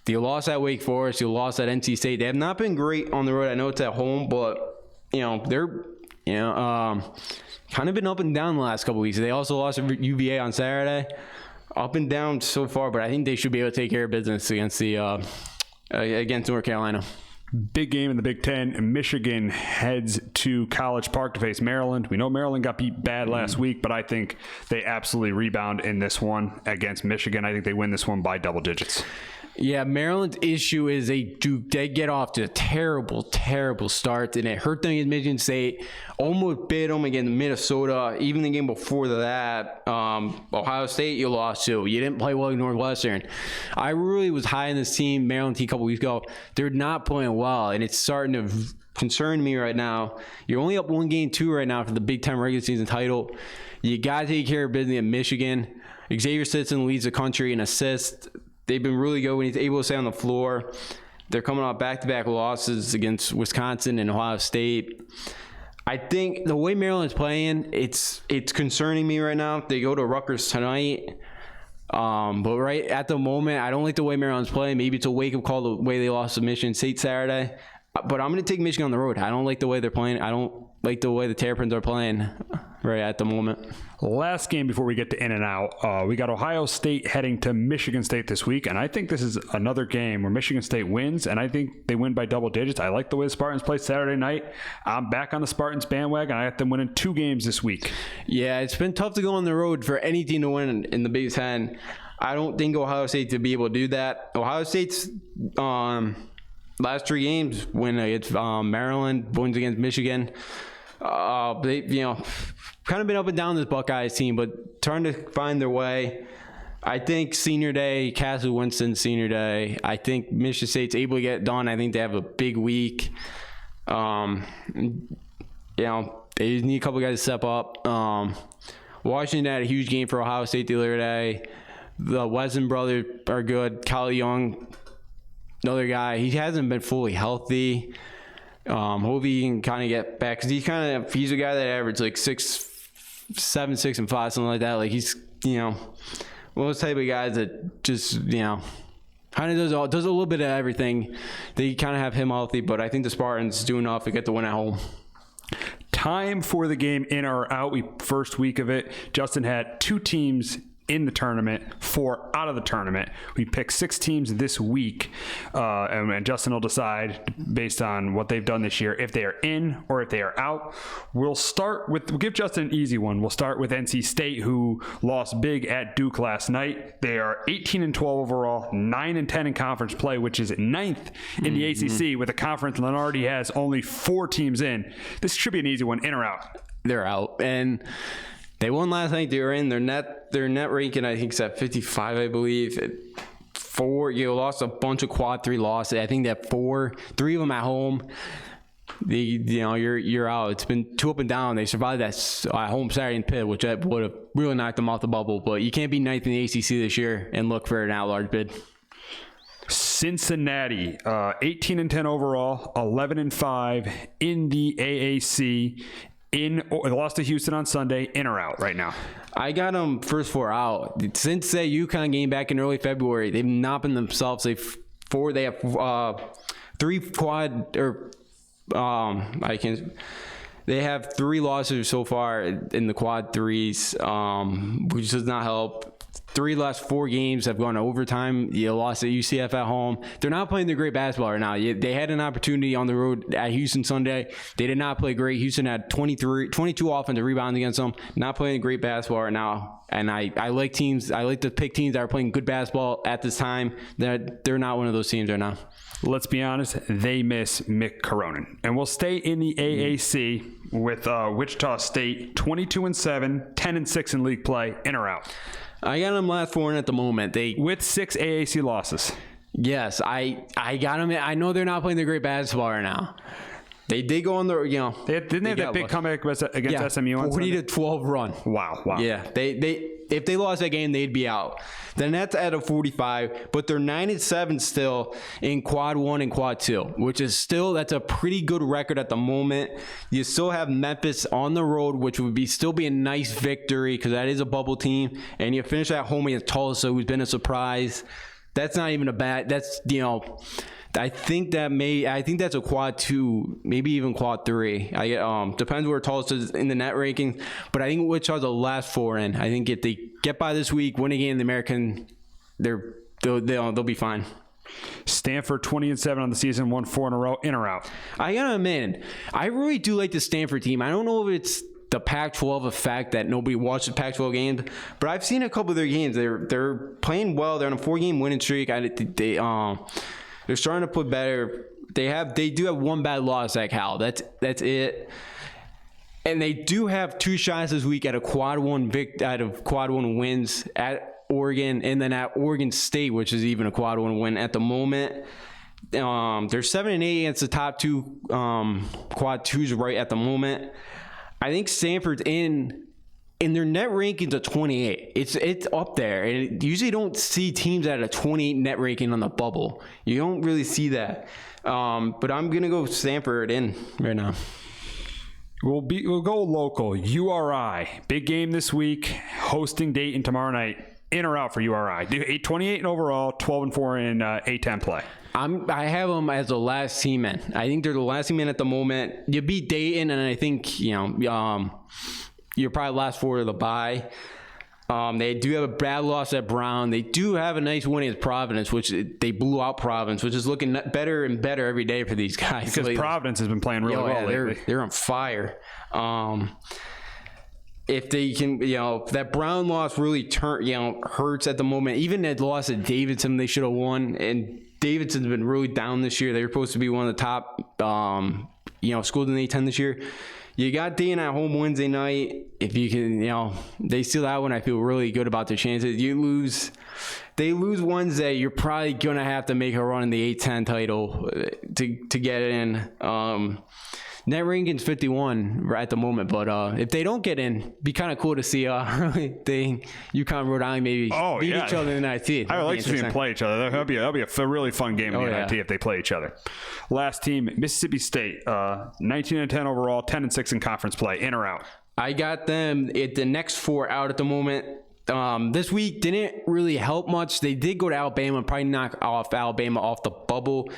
you lost at Wake Forest, you lost at NC State. They have not been great on the road. I know it's at home, but they're kind of been up and down the last couple weeks. They also lost to UVA on Saturday, up and down so far. But I think they should be able to take care of business against North Carolina. Big game in the Big Ten. Michigan heads to College Park to face Maryland. We know Maryland got beat bad last week, but I think they absolutely rebound in this one against Michigan. I think they win this one by double digits. Yeah, Maryland's issue is they get off to a terrible, terrible start, and it hurt them against Michigan State. Almost bit them against Minnesota. Even the game before that, Ohio State you lost to. You didn't play well at Northwestern. I really was high in this team, Maryland team, a couple weeks ago. They're not playing well, and it's starting to concern me right now. You're only up 1-2 right now for the Big Ten regular season title. You got to take care of business in Michigan. Xavier Stetson leads the country in assists. They've been really good when he's able to stay on the floor. They're coming off back-to-back losses against Wisconsin and Ohio State. I think the way Maryland's playing, it's concerning me right now. They go to Rutgers tonight. But right at the moment, I don't like the way Maryland's playing. Maybe it's a wake-up call the way they lost to Michigan State Saturday. But I'm going to take Michigan on the road. I don't like the way they're playing. I don't like the way the Terrapins are playing right at the moment. Last game before we get to in and out, we got Ohio State heading to Michigan State this week, and I think this is another game where Michigan State wins, and I think they win by double digits. I like the way the Spartans play Saturday night. I'm back on the Spartans bandwagon. I have them winning 2 games this week. Yeah, it's been tough to go on the road for any team to win in the Big Ten. I don't think Ohio State to be able to do that. Ohio State's last 3 games, win against Maryland, wins against Michigan. They, kind of been up and down this Buckeyes team, but trying to find their way. I think senior day, Castle Winston senior day. I think Michigan State's able to get it done. I think they have a big week. They need a couple guys to step up. Washington had a huge game for Ohio State the other day. The Wesson brothers are good. Kyle Young, another guy. He hasn't been fully healthy. Hopefully he can kind of get back, because he's a guy that averaged like 7, 6, and 5, something like that. Like he's one of those type of guys that just kind of does a little bit of everything. They kind of have him healthy, but I think the Spartans do enough to get the win at home. Time for the game in or out. First week of it, Justin had 2 teams in the tournament, 4 out of the tournament. We picked 6 teams this week, and Justin will decide based on what they've done this year if they are in or if they are out. We'll give Justin an easy one. We'll start with NC State, who lost big at Duke last night. They are 18-12 overall, 9-10 in conference play, which is 9th in the ACC, with a conference that already has only 4 teams in. This should be an easy one. In or out? They're out, and they won last night. They were in their net ranking, I think, is at 55, I believe. 4, lost a bunch of quad 3 losses. I think that 3 of them at home. You're out. It's been 2 up and down. They survived that home Saturday in Pitt, which would have really knocked them off the bubble. But you can't be 9th in the ACC this year and look for an at-large bid. Cincinnati, 18-10 overall, 11-5 in the AAC. They lost to Houston on Sunday. In or out right now? I got them first 4 out. Since that UConn game back in early February, they've not been themselves. They have 3 quad They have 3 losses so far in the quad 3s, which does not help. 3 last 4 games have gone to overtime. You lost at UCF at home. They're not playing their great basketball right now. They had an opportunity on the road at Houston Sunday. They did not play great. Houston had 22 offensive rebounds against them. Not playing great basketball right now. And I like teams. I like to pick teams that are playing good basketball at this time. They're not one of those teams right now. Let's be honest, they miss Mick Coronin. And we'll stay in the AAC with Wichita State, 22-7, 10-6 in league play. In or out? I got them last 4 at the moment. With 6 AAC losses. Yes, I got them. I know they're not playing their great basketball right now. They did go on the, didn't they have that big comeback against SMU on 40-12 run. Wow. Yeah, if they lost that game, they'd be out. Then that's at a 45, but they're 9-7 still in quad 1 and quad 2, which is that's a pretty good record at the moment. You still have Memphis on the road, which would still be a nice victory because that is a bubble team, and you finish at home against Tulsa, who's been a surprise. That's not even a bad. That's I think that's a quad 2, maybe even quad 3. Depends where Tulsa is in the net ranking, but I think Wichita's the last 4 in. I think if they get by this week, win a game in the American, they'll be fine. Stanford 20-7 on the season, won 4 in a row. In or out? I gotta admit, I really do like the Stanford team. I don't know if it's the Pac-12 effect that nobody watches Pac-12 games, but I've seen a couple of their games. They're playing well. They're on a 4-game winning streak. They're starting to play better. They do have 1 bad loss at Cal. That's it. And they do have 2 shots this week at a quad 1 wins at Oregon, and then at Oregon State, which is even a quad 1 win at the moment. They're 7-8 against the top 2 quad 2s right at the moment. I think Stanford's in their net rankings of 28. It's up there, and you usually don't see teams at a 28 net ranking on the bubble. You don't really see that. But I'm gonna go Stanford in right now. We'll go local. URI, big game this week, hosting Dayton tomorrow night. In or out for URI? 28 in overall, 12-4 in A10 play. I have them as the last team in. I think they're the last team in at the moment. You beat Dayton, and I think you're probably last 4 to the bye. They do have a bad loss at Brown. They do have a nice win against Providence, which they blew out Providence, which is looking better and better every day for these guys. Because Providence has been playing really well lately. They're on fire. if they can, that Brown loss really hurts at the moment. Even that loss at Davidson, they should have won. And Davidson's been really down this year. They were supposed to be one of the top, schools in the A-10 this year. You got Dayton at home Wednesday night. If you can, they steal that one, I feel really good about their chances. They lose Wednesday, you're probably going to have to make a run in the A-10 title to get in. Net ranking's 51 right at the moment, but if they don't get in, it'd be kind of cool to see UConn Rhode Island maybe beat each other in the NIT. I would like to see them play each other. That'll be a really fun game in the NIT if they play each other. Last team, Mississippi State, 19-10 overall, 10-6 in conference play. In or out? I got them at the next 4 out at the moment. This week didn't really help much. They did go to Alabama, probably knock off Alabama off the bubble.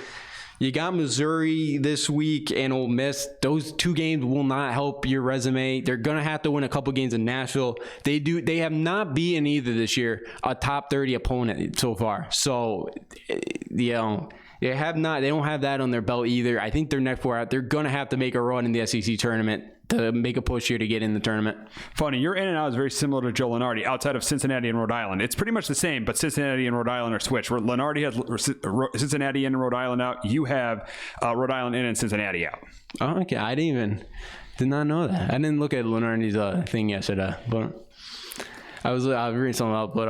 You got Missouri this week and Ole Miss. Those 2 games will not help your resume. They're going to have to win a couple games in Nashville. They have not beaten either this year a top 30 opponent so far. So, they don't have that on their belt either. I think their next 4 out, they're going to have to make a run in the SEC tournament to make a push here to get in the tournament. Funny, your in and out is very similar to Joe Lenardi outside of Cincinnati and Rhode Island. It's pretty much the same, but Cincinnati and Rhode Island are switched. Lenardi has Cincinnati in and Rhode Island out. You have Rhode Island in and Cincinnati out. Oh, okay. I did not know that. I didn't look at Lenardi's thing yesterday, but I was reading something out. But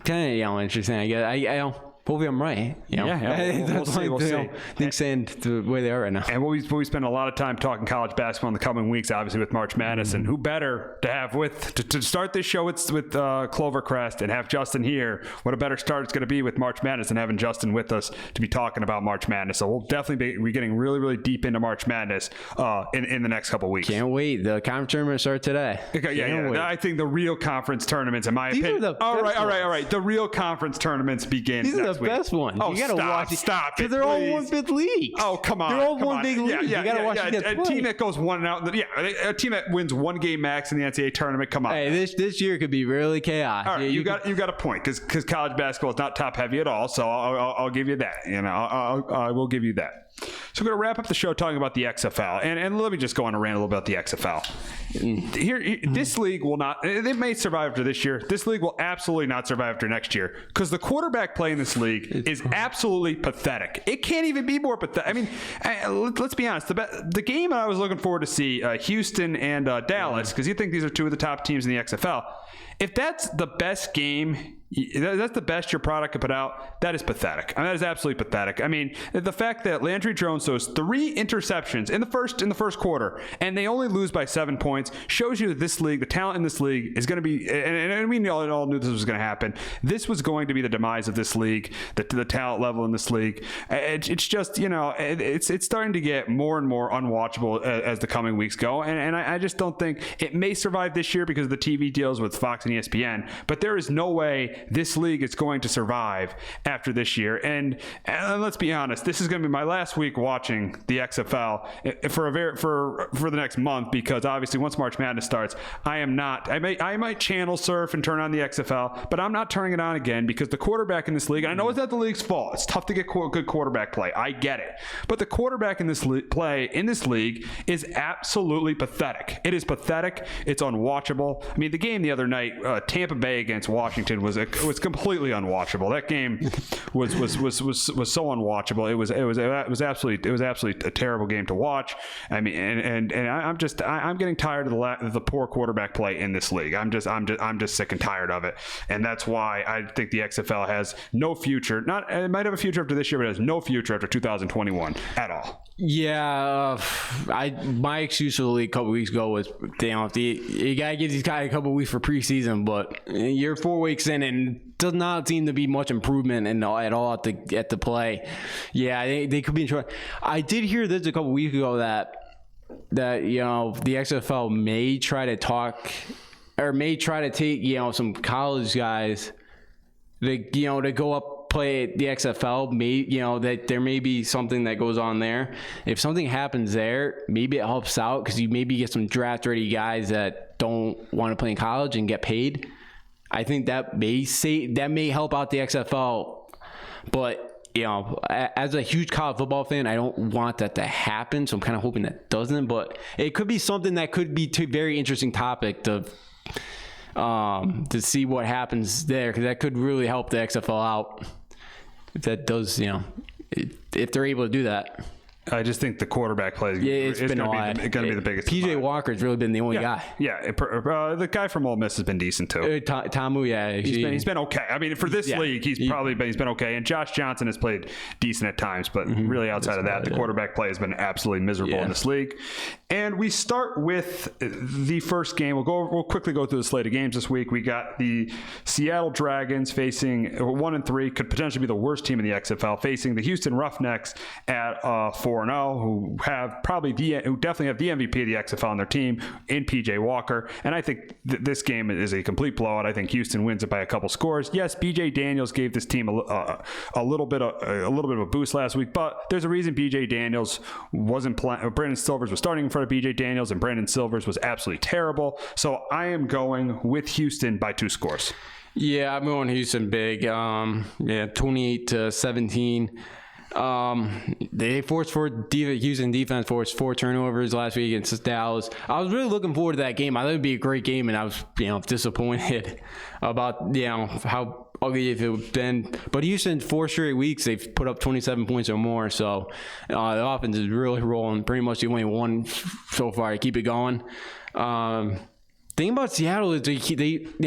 kind of interesting. I guess. Hopefully I'm right. We'll see. Things stand the way they are right now. And we'll spend a lot of time talking college basketball in the coming weeks, obviously with March Madness. And who better to have to start this show with Clovercrest and have Justin here? What a better start it's going to be with March Madness than having Justin with us to be talking about March Madness. So we'll definitely be getting really, really deep into March Madness in the next couple weeks. Can't wait. The conference tournament start today. Yeah. I think the real conference tournaments, in my opinion. All right. The real conference tournaments begin. The best one. Oh, you gotta watch it. Stop it. Because they're all one big league. Oh, come on. They're all one big league. You gotta watch it. A team that goes 1 and out. A team that wins 1 game max in the NCAA tournament. Come on. Hey, this year could be really chaotic. All right, you got a point because college basketball is not top heavy at all. So I'll give you that. I will give you that. So we're going to wrap up the show talking about the XFL. And let me just go on a rant a little bit about the XFL. Here, this league will not, they may survive after this year. This league will absolutely not survive after next year because the quarterback play in this league is absolutely pathetic. It can't even be more pathetic. I mean, let's be honest. The game I was looking forward to see, Houston and Dallas, because you think these are 2 of the top teams in the XFL. If that's the best game, that's the best your product could put out, that is pathetic. I mean, that is absolutely pathetic. I mean, the fact that Landry Jones throws 3 interceptions in the first quarter and they only lose by 7 points shows you that this league, the talent in this league is going to be, and we all knew this was going to happen. This was going to be the demise of this league, the talent level in this league. It's just, it's starting to get more and more unwatchable as the coming weeks go. And I just don't think it may survive this year because of the TV deals with Fox and ESPN, but there is no way this league is going to survive after this year. And let's be honest, this is going to be my last week watching the XFL for the next month because obviously once March Madness starts, I might channel surf and turn on the XFL, but I'm not turning it on again because the quarterback in this league, and I know it's not the league's fault. It's tough to get good quarterback play. I get it. But the quarterback in this play in this league is absolutely pathetic. It is pathetic. It's unwatchable. I mean, the game the other night, Tampa Bay against Washington was completely unwatchable. That game was so unwatchable. It was absolutely a terrible game to watch. I mean, and I'm getting tired of the poor quarterback play in this league. I'm just sick and tired of it, and that's why I think the XFL has no future. It might have a future after this year, but it has no future after 2021 at all. Yeah, my excuse for the league a couple weeks ago was, you gotta give these guys a couple weeks for preseason, but you're 4 weeks in and does not seem to be much improvement at all at the play. Yeah, they could be in trouble. I did hear this a couple weeks ago that the XFL may try to take some college guys to go up. Play the XFL, that there may be something that goes on there. If something happens there, maybe it helps out because you maybe get some draft ready guys that don't want to play in college and get paid. I think that may help out the XFL, but as a huge college football fan, I don't want that to happen. So I'm kind of hoping that doesn't. But it could be something that could be a very interesting topic to see what happens there, because that could really help the XFL out if that does, if they're able to do that. I just think the quarterback play it's is been going to be the biggest. PJ Walker's really been the only guy. Yeah, the guy from Ole Miss has been decent too. Tamu, he's been okay. I mean, for this league, he's been okay. And Josh Johnson has played decent at times, but really outside of that, the quarterback play has been absolutely miserable in this league. And we start with the first game. We'll quickly go through the slate of games this week. We got the Seattle Dragons facing 1-3, could potentially be the worst team in the XFL, facing the Houston Roughnecks at 4-0, who definitely have the MVP of the XFL on their team in PJ Walker. And I think this game is a complete blowout. I think Houston wins it by a couple scores. Yes, BJ Daniels gave this team a little bit of a boost last week, but there's a reason BJ Daniels wasn't playing. Brandon Silvers was starting in front of BJ Daniels, and Brandon Silvers was absolutely terrible. So I am going with Houston by 2 scores. Yeah, I'm going Houston big. 28-17. Houston defense forced 4 turnovers last week against Dallas. I was really looking forward to that game. I thought it'd be a great game, and I was, disappointed about, how ugly it would have been. But Houston, 4 straight weeks, they've put up 27 points or more. So the offense is really rolling. Pretty much the only one so far to keep it going. Thing about Seattle is they've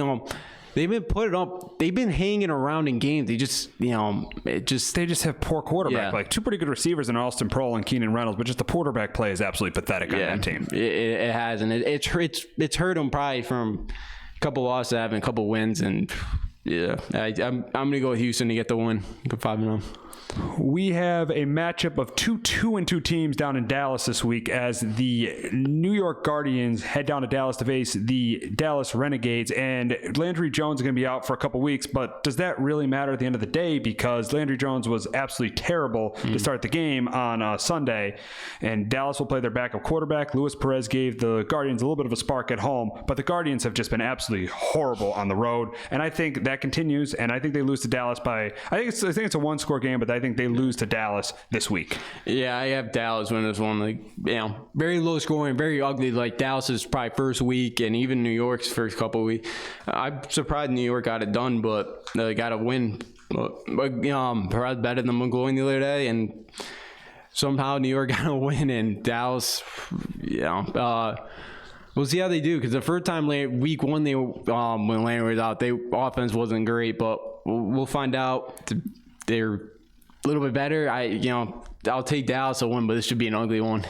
been putting up. They've been hanging around in games. They just, they just have poor quarterback. Like 2 pretty good receivers in Austin Prohl and Keenan Reynolds, but just the quarterback play is absolutely pathetic on that team. It has, and it's hurt them probably from a couple losses to having a couple wins, and I'm gonna go with Houston to get the win. Go 5-0. We have a matchup of 2-2-2 teams down in Dallas this week as the New York Guardians head down to Dallas to face the Dallas Renegades. And Landry Jones is going to be out for a couple weeks, but does that really matter at the end of the day? Because Landry Jones was absolutely terrible to start the game on Sunday, and Dallas will play their backup quarterback. Luis Perez gave the Guardians a little bit of a spark at home, but the Guardians have just been absolutely horrible on the road, and I think that continues, and I think they lose to Dallas by, I think it's a 1-score game, but I think they lose to Dallas this week. Yeah, I have Dallas win this one. Very low scoring, very ugly. Like Dallas is probably first week, and even New York's first couple of weeks. I'm surprised New York got it done, but they got to win. But Perez better than McGloin the other day, and somehow New York got to win, and Dallas, we'll see how they do, because the first time week 1 they when Landry was out, their offense wasn't great, but we'll find out. They're a little bit better. I'll take Dallas to win, but this should be an ugly one.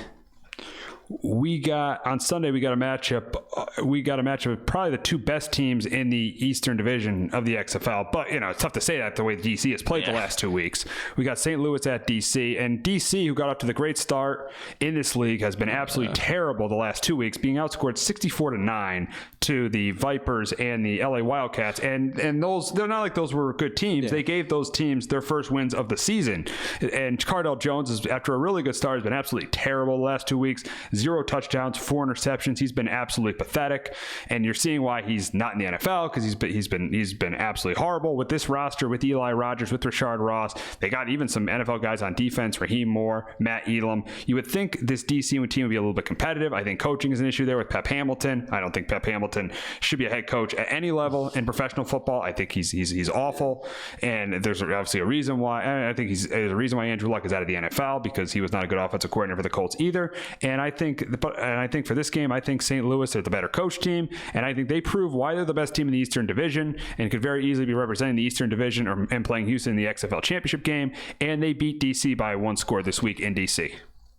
On Sunday we got a matchup of probably the 2 best teams in the Eastern Division of the XFL, but it's tough to say that the way DC has played the last 2 weeks. We got St. Louis at DC, and DC, who got up to the great start in this league, has been absolutely terrible the last 2 weeks, being outscored 64-9 to the Vipers and the LA Wildcats, and those, they're not like those were good teams. They gave those teams their first wins of the season, and Cardell Jones is, after a really good start, has been absolutely terrible the last 2 weeks. 0 touchdowns, 4 interceptions. He's been absolutely pathetic, and you're seeing why he's not in the NFL, because he's been absolutely horrible with this roster, with Eli Rogers, with Rashard Ross. They got even some NFL guys on defense, Raheem Moore, Matt Elam. You would think this DC team would be a little bit competitive. I think coaching is an issue there with Pep Hamilton. I don't think Pep Hamilton should be a head coach at any level in professional football. I think he's awful, and there's obviously a reason why. I think there's a reason why Andrew Luck is out of the NFL, because he was not a good offensive coordinator for the Colts either. And I think for this game, I think St. Louis are the better coach team, and I think they prove why they're the best team in the Eastern Division and could very easily be representing the Eastern Division and playing Houston in the XFL championship game. And they beat DC by 1 score this week in DC.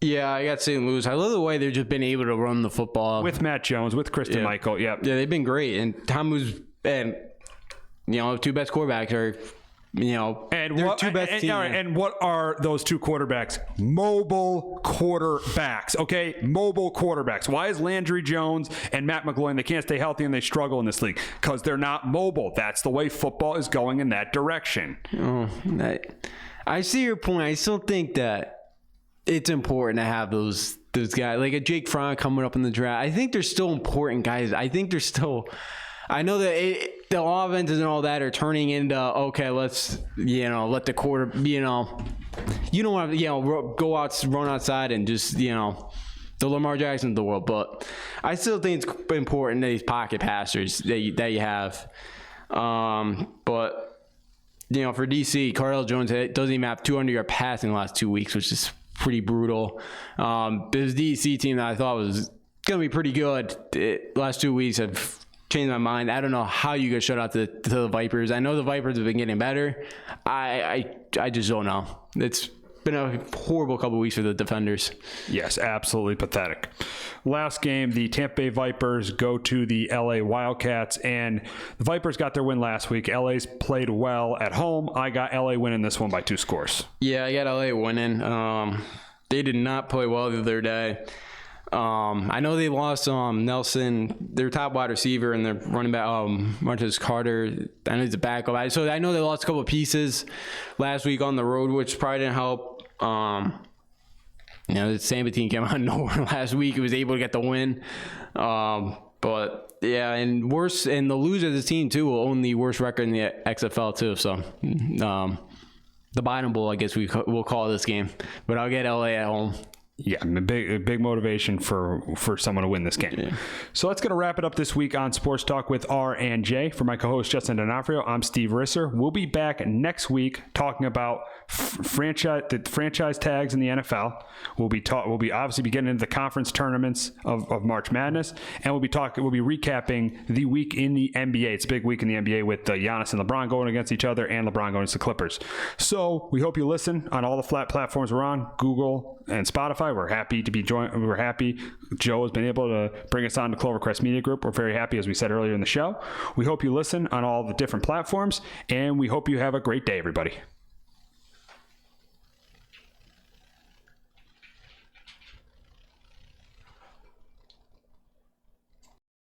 Yeah, I got St. Louis. I love the way they've just been able to run the football with Matt Jones, with Kristen Michael. Yeah, they've been great. And Tamu's, and 2 best quarterbacks are. And what, 2 best teams. And what are those 2 quarterbacks? Mobile quarterbacks. Okay, mobile quarterbacks. Why is Landry Jones and Matt McGloin, they can't stay healthy and they struggle in this league? Because they're not mobile. That's the way football is going in that direction. I see your point. I still think that it's important to have those guys like a Jake Fromm coming up in the draft. I think they're still important guys. I think they're still. I know that the offenses and all that are turning into, okay, let's, let the quarter, you don't want to, go out, run outside and just, the Lamar Jackson of the world. But I still think it's important that these pocket passers that you have. But, for DC, Cardell Jones doesn't even have 200-yard passing the last 2 weeks, which is pretty brutal. This DC team that I thought was going to be pretty good the last 2 weeks have changed my mind. I don't know how you get shut out to the Vipers. I know the Vipers have been getting better. I just don't know. It's been a horrible couple of weeks for the defenders. Yes, absolutely pathetic. Last game, the Tampa Bay Vipers go to the LA Wildcats, and the Vipers got their win last week. LA's played well at home. I got LA winning this one by 2 scores. Yeah, I got LA winning. They did not play well the other day. I know they lost Nelson, their top wide receiver, and their running back Marcus Carter. I know he's a backup. So I know they lost a couple of pieces last week on the road, which probably didn't help. The Samba team came out of nowhere last week. It was able to get the win. But yeah, and the loser of the team too will own the worst record in the XFL too. So the bottom bowl, I guess we'll call this game. But I'll get LA at home. Yeah, a big motivation for someone to win this game. Yeah. So let's get to wrap it up this week on Sports Talk with R&J. For my co-host Justin D'Onofrio, I'm Steve Risser. We'll be back next week talking about the franchise tags in the NFL. We'll be obviously getting into the conference tournaments of March Madness, and we'll be recapping the week in the NBA. It's a big week in the NBA with Giannis and LeBron going against each other, and LeBron going against the Clippers. So we hope you listen on all the flat platforms we're on, Google and Spotify. We're happy to be joined. We're happy Joe has been able to bring us on to Clovercrest Media Group. We're very happy, as we said earlier in the show. We hope you listen on all the different platforms, and we hope you have a great day, everybody.